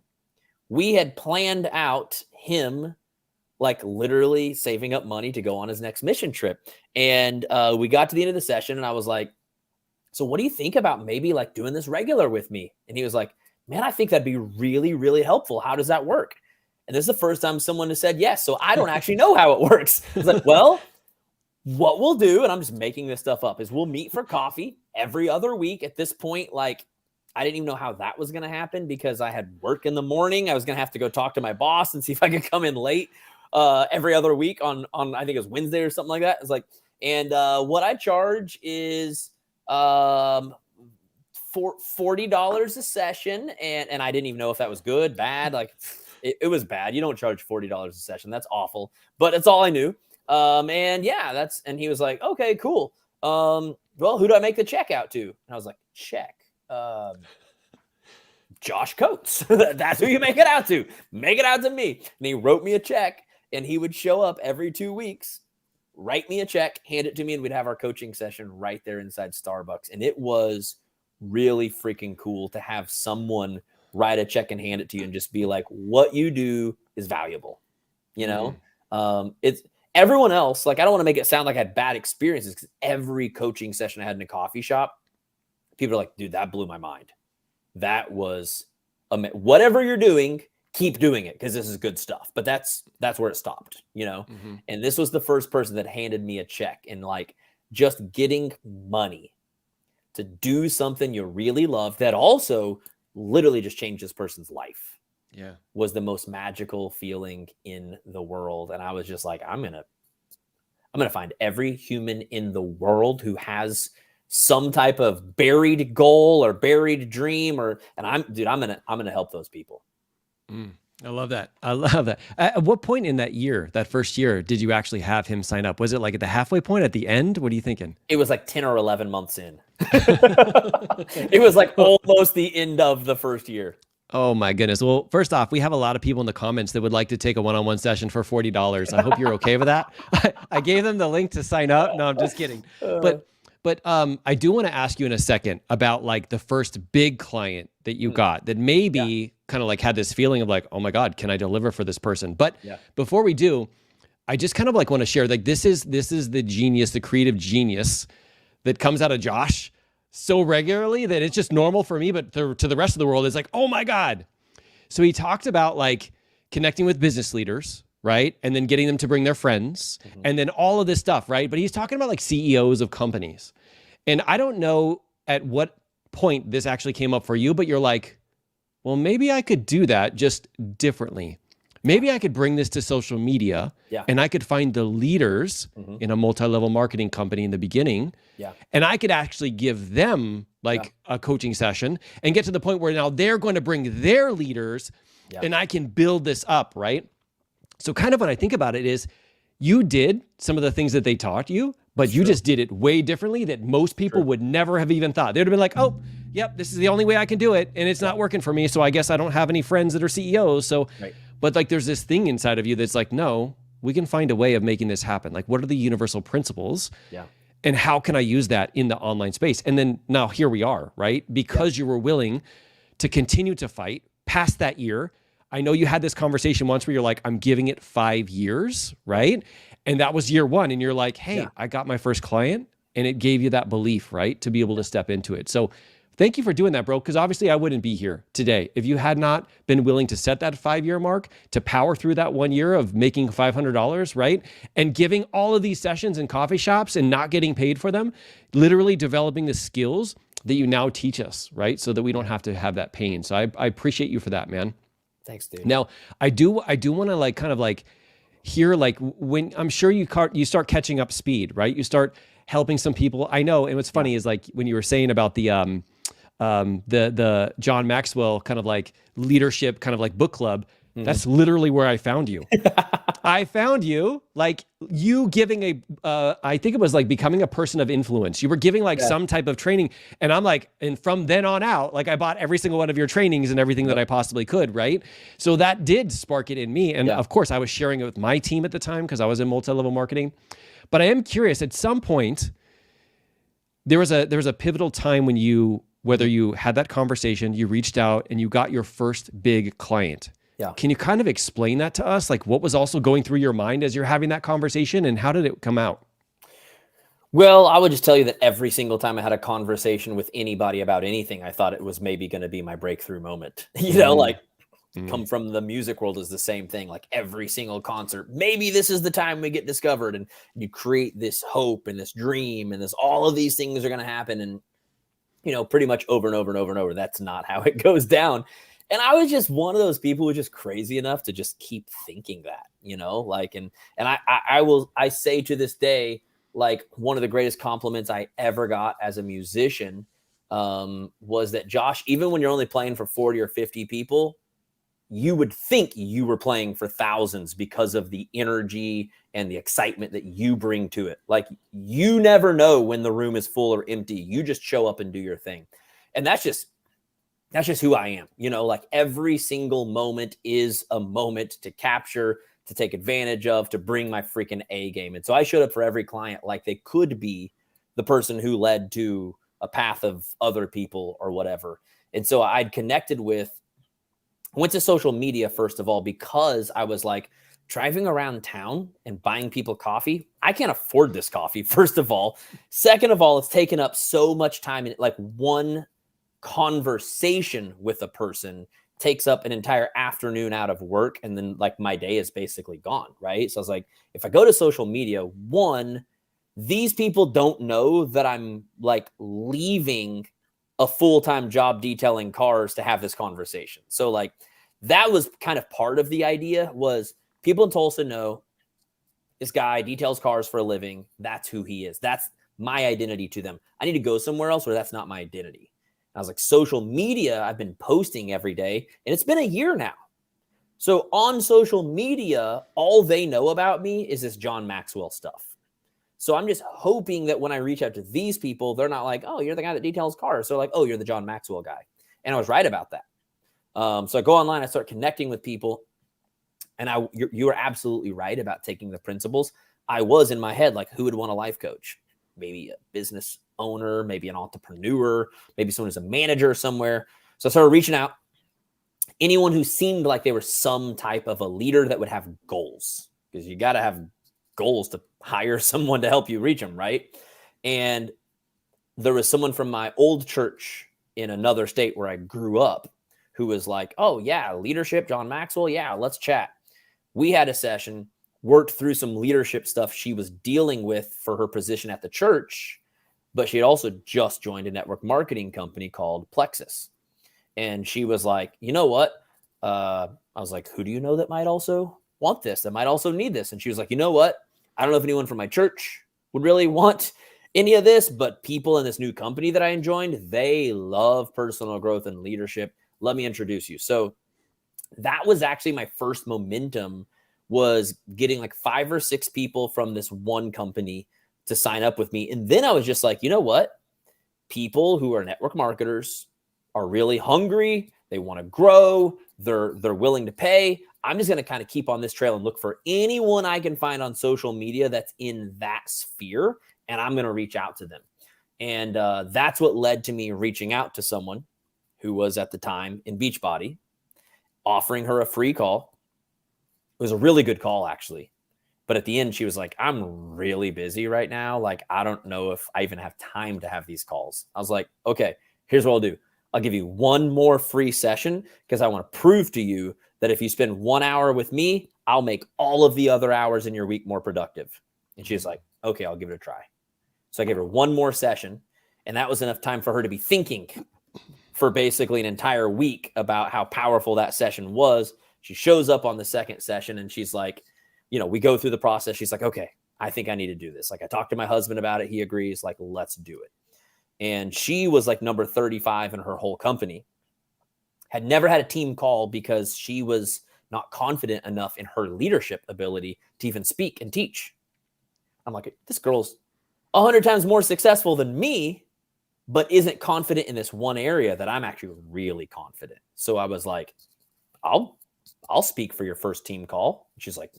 we had planned out him like literally saving up money to go on his next mission trip. And we got to the end of the session, and I was like, so what do you think about maybe like doing this regular with me? And he was like, man, I think that'd be really, really helpful. How does that work? And this is the first time someone has said yes. So I don't actually know how it works. I was like, well, what we'll do, and I'm just making this stuff up, is we'll meet for coffee every other week. At this point, like, I didn't even know how that was going to happen because I had work in the morning. I was going to have to go talk to my boss and see if I could come in late every other week on I think it was Wednesday or something like that. It's like, and what I charge is $40 a session. And I didn't even know if that was good, bad. Like, it was bad. You don't charge $40 a session. That's awful. But it's all I knew. And yeah, and he was like, okay, cool. Well, who do I make the check out to? And I was like, check. Josh Coates. That's who you make it out to. Make it out to me. And he wrote me a check, and he would show up every 2 weeks, write me a check, hand it to me, and we'd have our coaching session right there inside Starbucks. And it was really freaking cool to have someone write a check and hand it to you and just be like, what you do is valuable. It's everyone else. Like, I don't want to make it sound like I had bad experiences, because every coaching session I had in a coffee shop, people are like, dude, that blew my mind. That was whatever you're doing, keep doing it, because this is good stuff. But that's where it stopped, And this was the first person that handed me a check, and like, just getting money to do something you really love that also literally just changed this person's life. Yeah, was the most magical feeling in the world. And I was just like, I'm going to find every human in the world who has some type of buried goal or buried dream, and I'm going to help those people. I love that. I love that. At what point in that year, that first year, did you actually have him sign up? Was it like at the halfway point, at the end? What are you thinking? It was like 10 or 11 months in. It was like almost the end of the first year. Oh my goodness. Well, first off, we have a lot of people in the comments that would like to take a one-on-one session for $40. I hope you're okay with that. I gave them the link to sign up. No, I'm just kidding. But I do want to ask you in a second about like the first big client that you got that maybe kind of like had this feeling of like, oh my God, can I deliver for this person? But before we do, I just kind of like want to share, like, this is the genius, the creative genius that comes out of Josh so regularly that it's just normal for me, but to the rest of the world, it's like, oh my God. So he talked about like connecting with business leaders, right? And then getting them to bring their friends and then all of this stuff, right? But he's talking about like CEOs of companies. And I don't know at what point this actually came up for you, but you're like, well, maybe I could do that just differently. Maybe I could bring this to social media and I could find the leaders in a multi-level marketing company in the beginning. And I could actually give them like a coaching session and get to the point where now they're going to bring their leaders and I can build this up, right? So kind of when I think about it is you did some of the things that they taught you, but you just did it way differently that most people would never have even thought. They would have been like, oh, yep, this is the only way I can do it. And it's not working for me. So I guess I don't have any friends that are CEOs. So, but like there's this thing inside of you that's like, no, we can find a way of making this happen. Like, what are the universal principles? And how can I use that in the online space? And then now here we are, right? Because you were willing to continue to fight past that year. I know you had this conversation once where you're like, I'm giving it 5 years, right? And that was year one. And you're like, hey, I got my first client. And it gave you that belief, right? To be able to step into it. So thank you for doing that, bro. Because obviously I wouldn't be here today if you had not been willing to set that 5-year mark, to power through that 1 year of making $500, right? And giving all of these sessions in coffee shops and not getting paid for them, literally developing the skills that you now teach us, right? So that we don't have to have that pain. So I appreciate you for that, man. Thanks, dude. Now, I do want to like kind of like hear like when I'm sure you start catching up speed, right? You start helping some people. I know. And what's funny is like when you were saying about the John Maxwell kind of like leadership kind of like book club, that's literally where I found you. I found you like you giving I think it was like becoming a person of influence. You were giving like some type of training. And I'm like, and from then on out, like I bought every single one of your trainings and everything that I possibly could. Right. So that did spark it in me. And of course I was sharing it with my team at the time because I was in multi-level marketing. But I am curious, at some point, there was a pivotal time when whether you had that conversation, you reached out and you got your first big client. Can you kind of explain that to us? Like what was also going through your mind as you're having that conversation and how did it come out? Well, I would just tell you that every single time I had a conversation with anybody about anything, I thought it was maybe going to be my breakthrough moment. You know, like come from the music world is the same thing. Like every single concert, maybe this is the time we get discovered, and you create this hope and this dream and this, all of these things are going to happen. And, you know, pretty much over and over and over and over, that's not how it goes down. And I was just one of those people who was just crazy enough to just keep thinking that, you know, like, and I say to this day, like one of the greatest compliments I ever got as a musician was that, Josh, even when you're only playing for 40 or 50 people, you would think you were playing for thousands because of the energy and the excitement that you bring to it. Like you never know when the room is full or empty. You just show up and do your thing. And that's just who I am. You know, like every single moment is a moment to capture, to take advantage of, to bring my freaking A game. And so I showed up for every client like they could be the person who led to a path of other people or whatever. And so I'd connected with, went to social media, first of all, because I was like driving around town and buying people coffee. I can't afford this coffee, first of all. Second of all, it's taken up so much time. And like one conversation with a person takes up an entire afternoon out of work. And then like my day is basically gone. Right. So I was like, if I go to social media, one, these people don't know that I'm like leaving a full-time job detailing cars to have this conversation. So like that was kind of part of the idea, was people in Tulsa know this guy details cars for a living. That's who he is. That's my identity to them. I need to go somewhere else where that's not my identity. I was like, social media, I've been posting every day, and it's been a year now. So on social media, all they know about me is this John Maxwell stuff. So I'm just hoping that when I reach out to these people, they're not like, oh, you're the guy that details cars. So like, oh, you're the John Maxwell guy. And I was right about that. So I go online, I start connecting with people. And you are absolutely right about taking the principles. I was in my head like, who would want a life coach? Maybe a business owner, maybe an entrepreneur, maybe someone who's a manager somewhere. So I started reaching out. Anyone who seemed like they were some type of a leader that would have goals, because you got to have goals to hire someone to help you reach them, right? And there was someone from my old church in another state where I grew up who was like, oh yeah, leadership, John Maxwell. Yeah, let's chat. We had a session, worked through some leadership stuff she was dealing with for her position at the church, but she had also just joined a network marketing company called Plexus. And she was like, you know what? I was like, who do you know that might also want this, that might also need this? And she was like, you know what? I don't know if anyone from my church would really want any of this, but people in this new company that I joined, they love personal growth and leadership. Let me introduce you. So that was actually my first momentum, was getting like 5 or 6 people from this one company to sign up with me. And then I was just like, you know what? People who are network marketers are really hungry. They want to grow. They're willing to pay. I'm just going to kind of keep on this trail and look for anyone I can find on social media that's in that sphere. And I'm going to reach out to them. And that's what led to me reaching out to someone who was at the time in Beachbody, offering her a free call. It was a really good call, actually. But at the end, she was like, I'm really busy right now. Like, I don't know if I even have time to have these calls. I was like, okay, here's what I'll do. I'll give you one more free session because I want to prove to you that if you spend 1 hour with me, I'll make all of the other hours in your week more productive. And she was like, okay, I'll give it a try. So I gave her one more session, and that was enough time for her to be thinking for basically an entire week about how powerful that session was. She shows up on the second session and she's like, we go through the process. She's like, okay, I think I need to do this. Like, I talked to my husband about it. He agrees. Like, let's do it. And she was like number 35 in her whole company. Had never had a team call because she was not confident enough in her leadership ability to even speak and teach. I'm like, this girl's 100 times more successful than me, but isn't confident in this one area that I'm actually really confident. So I was like, I'll speak for your first team call. She's like,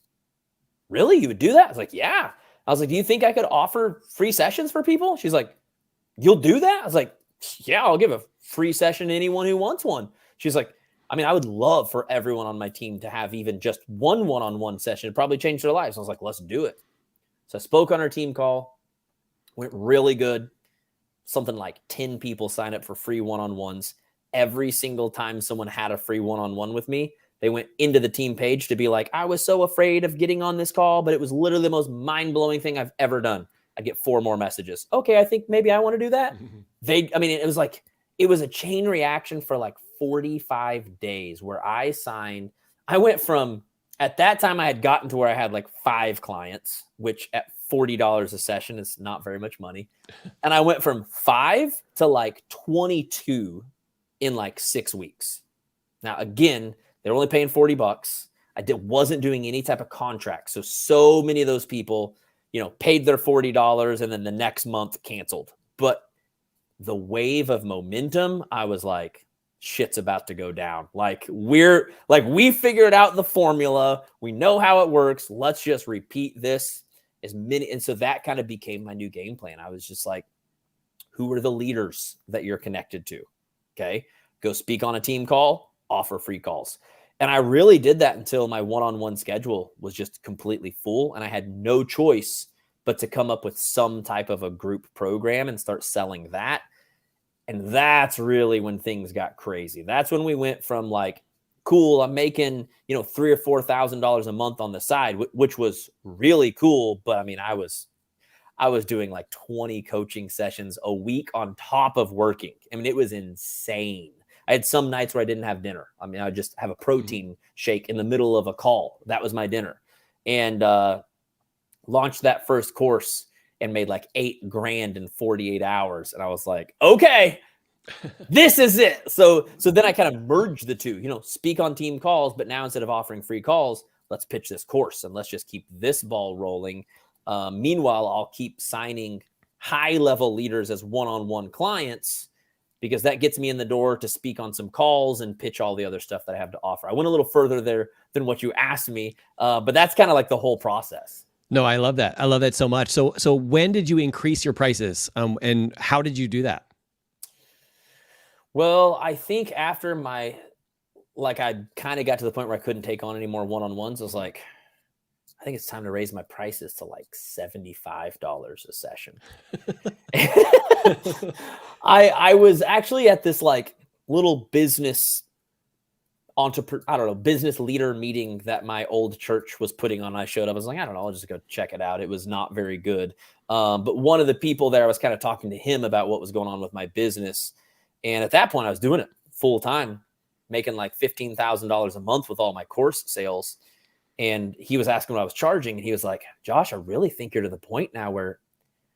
really? You would do that? I was like, yeah. I was like, do you think I could offer free sessions for people? She's like, you'll do that? I was like, yeah, I'll give a free session to anyone who wants one. She's like, I mean, I would love for everyone on my team to have even just one one-on-one session. It'd probably change their lives. I was like, let's do it. So I spoke on our team call, went really good. Something like 10 people signed up for free one-on-ones. Every single time someone had a free one-on-one with me, they went into the team page to be like, I was so afraid of getting on this call, but it was literally the most mind-blowing thing I've ever done. I get 4 more messages. Okay, I think maybe I want to do that. It was a chain reaction for like 45 days where I went from, at that time I had gotten to where I had like 5 clients, which at $40 a session is not very much money. And I went from 5 to like 22 in like 6 weeks. Now, again, they're only paying $40. I wasn't doing any type of contract. So many of those people, paid their $40 and then the next month canceled. But the wave of momentum, I was like, shit's about to go down. We figured out the formula. We know how it works. Let's just repeat this as many. And so that kind of became my new game plan. I was just like, who are the leaders that you're connected to? Okay. Go speak on a team call, offer free calls. And I really did that until my one-on-one schedule was just completely full. And I had no choice but to come up with some type of a group program and start selling that. And that's really when things got crazy. That's when we went from like, cool, I'm making, $3,000 or $4,000 a month on the side, which was really cool. But I mean, I was doing like 20 coaching sessions a week on top of working. I mean, it was insane. I had some nights where I didn't have dinner. I mean, I would just have a protein shake in the middle of a call. That was my dinner. And launched that first course and made like $8,000 in 48 hours. And I was like, okay, this is it. So then I kind of merged the two, speak on team calls, but now instead of offering free calls, let's pitch this course and let's just keep this ball rolling. Meanwhile, I'll keep signing high-level leaders as one-on-one clients because that gets me in the door to speak on some calls and pitch all the other stuff that I have to offer. I went a little further there than what you asked me, but that's kind of like the whole process. No, I love that. I love that so much. So when did you increase your prices, and how did you do that? Well, I think after I kind of got to the point where I couldn't take on any more one-on-ones. I was like, I think it's time to raise my prices to like $75 a session. I was actually at this like little business business leader meeting that my old church was putting on. I showed up. I was like, I don't know, I'll just go check it out. It was not very good. But one of the people there, I was kind of talking to him about what was going on with my business. And at that point I was doing it full time, making like $15,000 a month with all my course sales. And he was asking what I was charging. And he was like, Josh, I really think you're to the point now where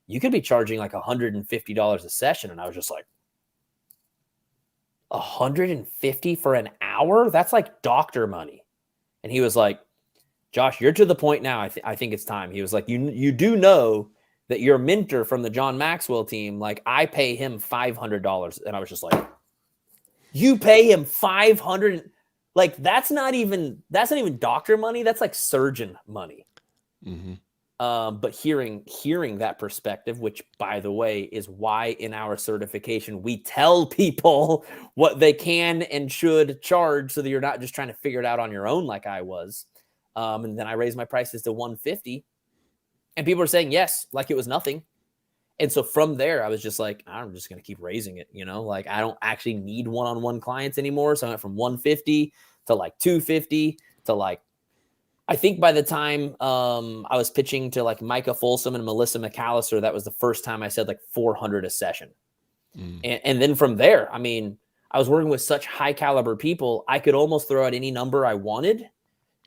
you could be charging like $150 a session. And I was just like, $150 for an hour? That's like doctor money. And he was like, Josh, you're to the point now. I think it's time. He was like, you do know that your mentor from the John Maxwell team, like I pay him $500. And I was just like, you pay him $500? Like that's not even doctor money. That's like surgeon money. Mm-hmm. But hearing that perspective, which by the way is why in our certification we tell people what they can and should charge, so that you're not just trying to figure it out on your own like I was. And then I raised my prices to $150, and people are saying yes, like it was nothing. And so from there, I was just like, I'm just going to keep raising it. Like I don't actually need one-on-one clients anymore. So I went from 150 to like 250 to like, I think by the time I was pitching to like Micah Folsom and Melissa McAllister, that was the first time I said like 400 a session. And then from there, I mean, I was working with such high caliber people, I could almost throw out any number I wanted.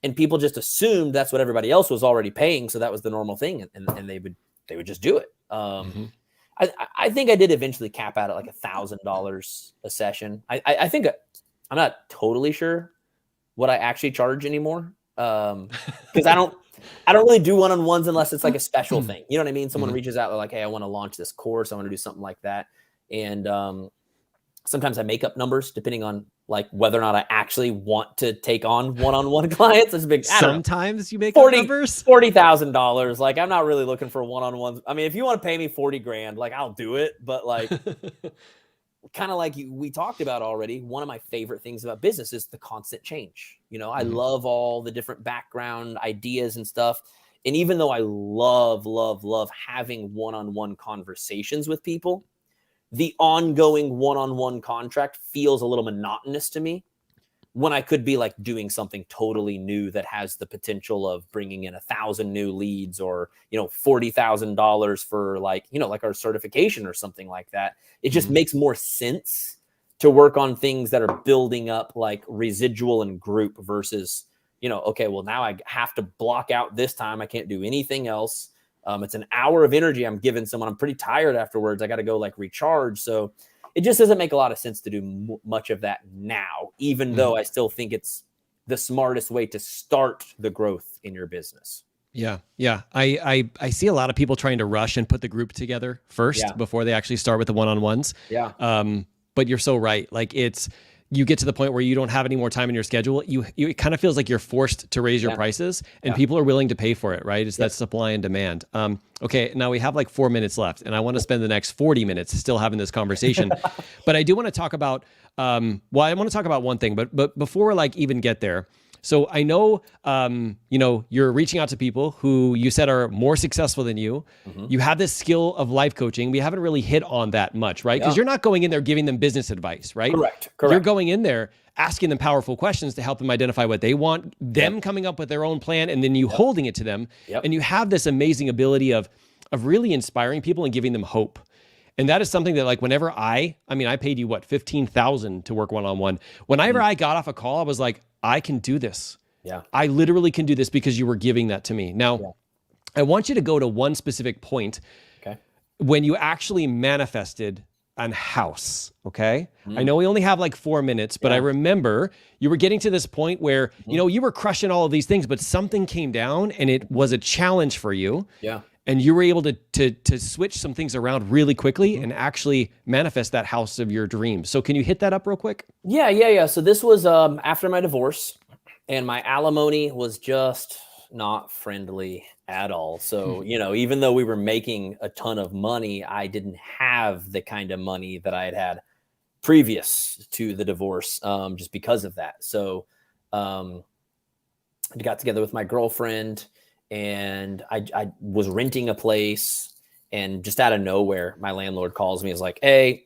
And people just assumed that's what everybody else was already paying. So that was the normal thing. And they would just do it. I think I did eventually cap out at like $1,000 a session. I think I'm not totally sure what I actually charge anymore. Because I don't really do one-on-ones unless it's like a special thing. You know what I mean? Someone reaches out, they're like, hey, I want to launch this course. I want to do something like that. And sometimes I make up numbers depending on like whether or not I actually want to take on one-on-one clients. It's big. Sometimes you make up numbers. $40,000. Like I'm not really looking for one-on-ones. I mean, if you want to pay me $40,000, like I'll do it. But like kind of like we talked about already, one of my favorite things about business is the constant change. I love all the different background ideas and stuff. And even though I love having one-on-one conversations with people, the ongoing one-on-one contract feels a little monotonous to me when I could be like doing something totally new that has the potential of bringing in 1,000 new leads or, $40,000 for like our certification or something like that. It just makes more sense to work on things that are building up like residual and group versus, okay, well now I have to block out this time. I can't do anything else. It's an hour of energy I'm giving someone. I'm pretty tired afterwards. I got to go like recharge. So it just doesn't make a lot of sense to do much of that now, even though I still think it's the smartest way to start the growth in your business. Yeah. Yeah. I see a lot of people trying to rush and put the group together first before they actually start with the one-on-ones. Yeah. But you're so right. Like you get to the point where you don't have any more time in your schedule. It kind of feels like you're forced to raise your prices, and people are willing to pay for it, right? It's that supply and demand. Okay, now we have like 4 minutes left, and I want to spend the next 40 minutes still having this conversation. But I do want to talk about, I want to talk about one thing, but before like even get there. So I know, you're reaching out to people who you said are more successful than you. You have this skill of life coaching. We haven't really hit on that much, right? Because you're not going in there giving them business advice, right? Correct. You're going in there asking them powerful questions to help them identify what they want, them coming up with their own plan, and then you holding it to them. And you have this amazing ability of really inspiring people and giving them hope. And that is something that like whenever I paid you what, $15,000 to work one-on-one. Whenever I got off a call, I was like, I can do this. Yeah. I literally can do this because you were giving that to me. Now, I want you to go to one specific point when you actually manifested a house. Okay. I know we only have like 4 minutes, but I remember you were getting to this point where, you know, you were crushing all of these things, but something came down and it was a challenge for you. Yeah. And you were able to switch some things around really quickly and actually manifest that house of your dreams. So can you hit that up real quick? Yeah. So this was after my divorce, and my alimony was just not friendly at all. So, you know, even though we were making a ton of money, I didn't have the kind of money that I had previous to the divorce, just because of that. So I got together with my girlfriend, and I was renting a place, and just out of nowhere, my landlord calls me. Is like, hey,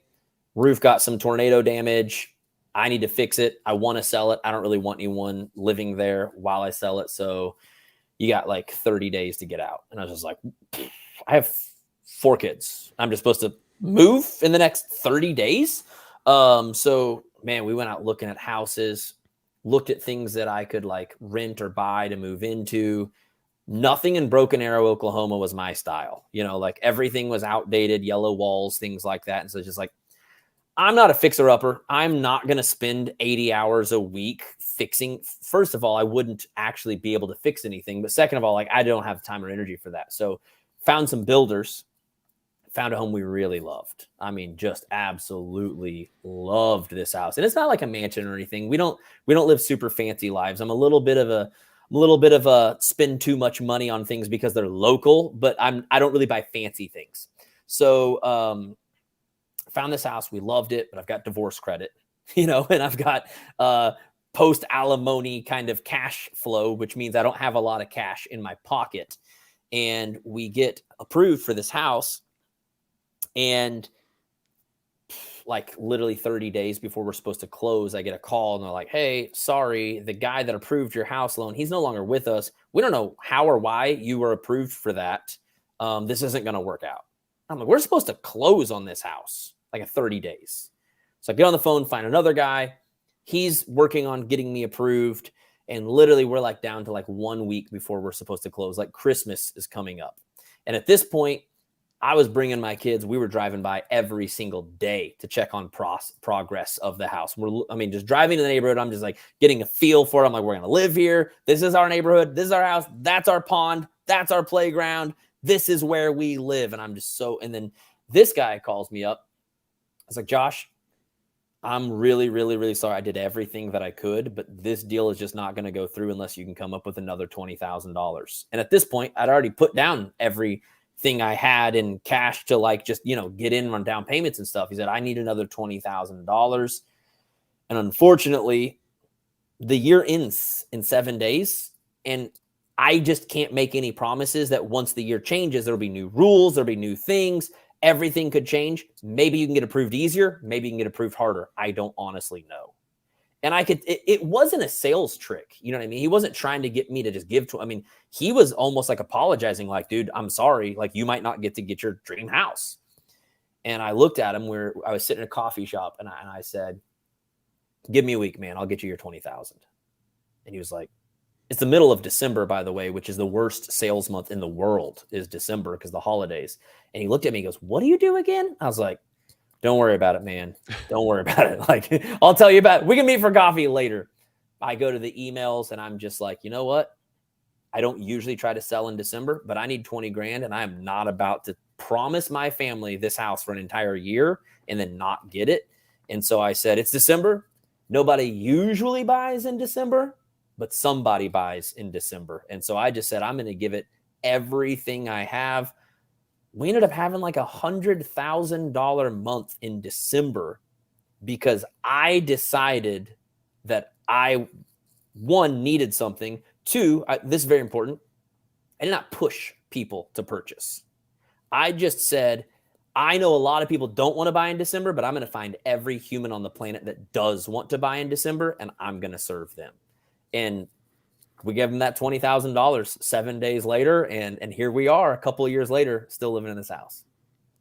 roof got some tornado damage. I need to fix it. I want to sell it. I don't really want anyone living there while I sell it. So you got like 30 days to get out. And I was just like, I have 4 kids. I'm just supposed to move in the next 30 days. So man, we went out looking at houses, looked at things that I could like rent or buy to move into. Nothing in Broken Arrow, Oklahoma was my style. You know, like everything was outdated, yellow walls, things like that. And so it's just like, I'm not a fixer-upper. I'm not going to spend 80 hours a week fixing. First of all, I wouldn't actually be able to fix anything. But second of all, like I don't have time or energy for that. So found some builders, found a home we really loved. I mean, just absolutely loved this house. And it's not like a mansion or anything. We don't live super fancy lives. I'm a little bit of a spend too much money on things because they're local, but I don't really buy fancy things. So, found this house. We loved it, but I've got divorce credit, you know, and I've got post alimony kind of cash flow, which means I don't have a lot of cash in my pocket. And we get approved for this house, and like literally 30 days before we're supposed to close, I get a call and they're like, hey, sorry, the guy that approved your house loan, he's no longer with us. We don't know how or why you were approved for that. This isn't going to work out. I'm like, we're supposed to close on this house like in 30 days. So I get on the phone, find another guy. He's working on getting me approved. And literally we're like down to like 1 week before we're supposed to close. Like Christmas is coming up. And at this point, I was bringing my kids. We were driving by every single day to check on progress of the house. Just driving to the neighborhood. I'm just like getting a feel for it. I'm like, we're going to live here. This is our neighborhood. This is our house. That's our pond. That's our playground. This is where we live. And I'm just and then this guy calls me up. I was like, Josh, I'm really, really, really sorry. I did everything that I could, but this deal is just not going to go through unless you can come up with another $20,000. And at this point, I'd already put down everything I had in cash to like, just, you know, get in on down payments and stuff. He said, I need another $20,000. And unfortunately, the year ends in 7 days. And I just can't make any promises that once the year changes, there'll be new rules, there'll be new things. Everything could change. Maybe you can get approved easier. Maybe you can get approved harder. I don't honestly know. And it wasn't a sales trick. You know what I mean? He wasn't trying to get me to just give to, he was almost like apologizing, like, dude, I'm sorry. Like, you might not get to get your dream house. And I looked at him where I was sitting in a coffee shop, and I said, give me a week, man. I'll get you your 20,000. And he was like, it's the middle of December, by the way, which is the worst sales month in the world, is December because the holidays. And he looked at me and goes, what do you do again? I was like, don't worry about it, man. Don't worry about it. Like, I'll tell you about it. We can meet for coffee later. I go to the emails and I'm just like, you know what? I don't usually try to sell in December, but I need 20 grand and I am not about to promise my family this house for an entire year and then not get it. And so I said, it's December. Nobody usually buys in December, but somebody buys in December. And so I just said, I'm going to give it everything I have. We ended up having like $100,000 month in December because I decided that I, one, needed something. Two, this is very important. I did not push people to purchase. I just said, I know a lot of people don't want to buy in December, but I'm going to find every human on the planet that does want to buy in December, and I'm going to serve them. And we gave them that $20,000 7 days later. And here we are a couple of years later, still living in this house.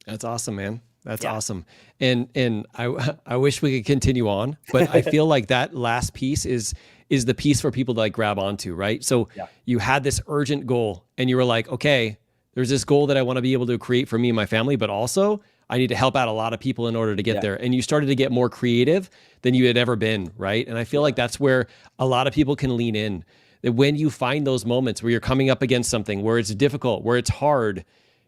That's awesome, man. That's awesome. And I wish we could continue on, but I feel like that last piece is the piece for people to like grab onto, right? So you had this urgent goal and you were like, okay, There's this goal that I want to be able to create for me and my family, but also I need to help out a lot of people in order to get there. And you started to get more creative than you had ever been, right? And I feel like that's where a lot of people can lean in. That when you find those moments where you're coming up against something, where it's difficult, where it's hard,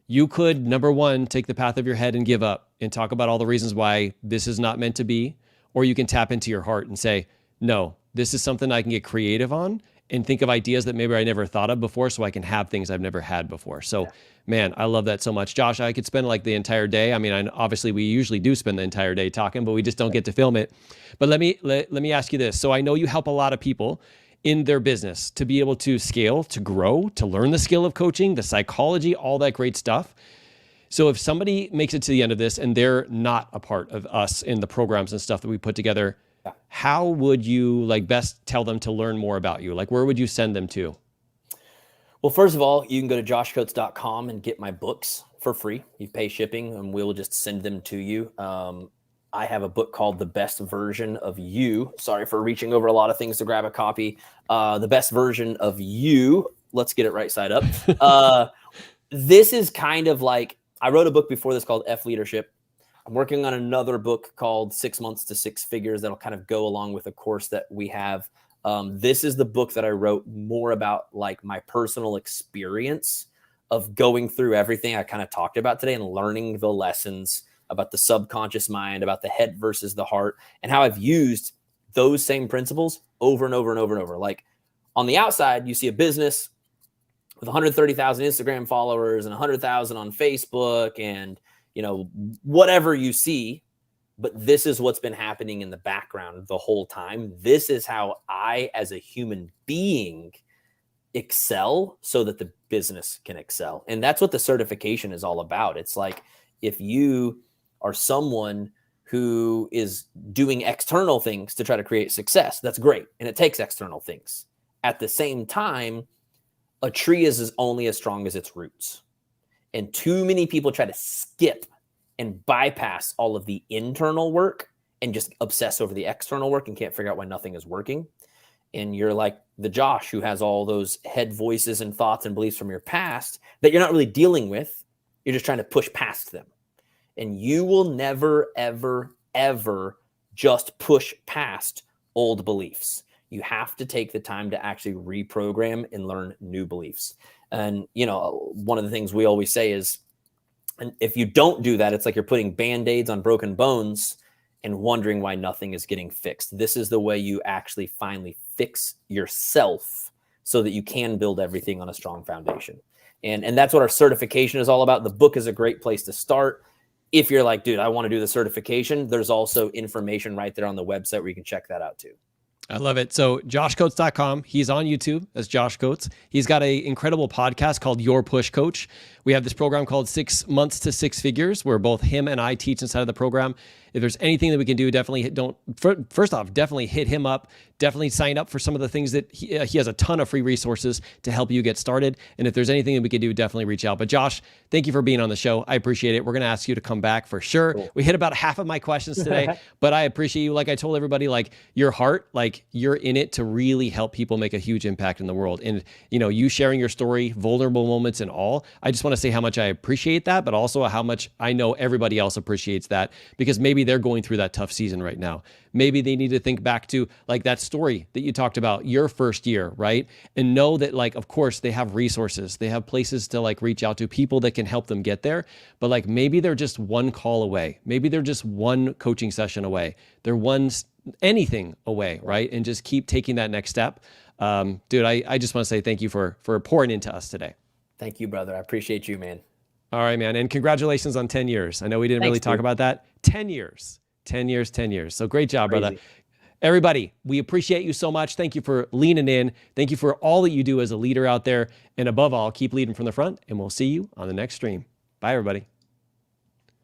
you could, number one, take the path of your head and give up and talk about all the reasons why this is not meant to be. Or you can tap into your heart and say, no, this is something I can get creative on and think of ideas that maybe I never thought of before, so I can have things I've never had before. So, man, I love that so much. Josh, I could spend like the entire day. I mean, obviously we usually do spend the entire day talking, but we just don't get to film it. But let me ask you this. So I know you help a lot of people in their business to be able to scale, to grow, to learn the skill of coaching, the psychology, all that great stuff. So if somebody makes it to the end of this and they're not a part of us in the programs and stuff that we put together, how would you like best tell them to learn more about you? Like, where would you send them to? Well, first of all, you can go to joshcoates.com and get my books for free. You pay shipping and we'll just send them to you. I have a book called The Best Version of You. Sorry for reaching over a lot of things to grab a copy. The Best Version of You. Let's get it right side up. This is kind of like, I wrote a book before this called F Leadership. I'm working on another book called 6 Months to Six Figures that'll kind of go along with a course that we have. This is the book that I wrote more about like my personal experience of going through everything I kind of talked about today and learning the lessons about the subconscious mind, about the head versus the heart, and how I've used those same principles over and over and over and over. Like on the outside, you see a business with 130,000 Instagram followers and 100,000 on Facebook and, you know, whatever you see, but this is what's been happening in the background the whole time. This is how I, as a human being, excel so that the business can excel. And that's what the certification is all about. It's like, if you are someone who is doing external things to try to create success, that's great. And it takes external things. At the same time, a tree is only as strong as its roots. And too many people try to skip and bypass all of the internal work and just obsess over the external work and can't figure out why nothing is working. And you're like the Josh who has all those head voices and thoughts and beliefs from your past that you're not really dealing with. You're just trying to push past them. And you will never, ever, ever just push past old beliefs. You have to take the time to actually reprogram and learn new beliefs. And, you know, one of the things we always say is, and if you don't do that, it's like you're putting Band-Aids on broken bones and wondering why nothing is getting fixed. This is the way you actually finally fix yourself so that you can build everything on a strong foundation. And that's what our certification is all about. The book is a great place to start. If you're like, dude, I want to do the certification, there's also information right there on the website where you can check that out too. I love it. So joshcoates.com. He's on YouTube as Josh Coates. He's got an incredible podcast called Your Push Coach. We have this program called 6 Months to Six Figures, where both him and I teach inside of the program. If there's anything that we can do, definitely first off, definitely hit him up. Definitely sign up for some of the things that he has a ton of free resources to help you get started. And if there's anything that we can do, definitely reach out. But Josh, thank you for being on the show. I appreciate it. We're going to ask you to come back for sure. Cool. We hit about half of my questions today, but I appreciate you. Like I told everybody, like your heart, like you're in it to really help people make a huge impact in the world. And, you know, you sharing your story, vulnerable moments and all, I just want to say how much I appreciate that, but also how much I know everybody else appreciates that, because maybe they're going through that tough season right now. Maybe they need to think back to like that story that you talked about, your first year, right? And know that like, of course they have resources, they have places to like reach out to, people that can help them get there. But like, maybe they're just one call away. Maybe they're just one coaching session away. They're anything away, right? And just keep taking that next step. Dude, I just want to say thank you for pouring into us today. Thank you, brother. I appreciate you, man. All right, man. And congratulations on 10 years. I know we didn't really talk about that. 10 years. So great job, brother. Everybody, we appreciate you so much. Thank you for leaning in. Thank you for all that you do as a leader out there. And above all, keep leading from the front, and we'll see you on the next stream. Bye, everybody.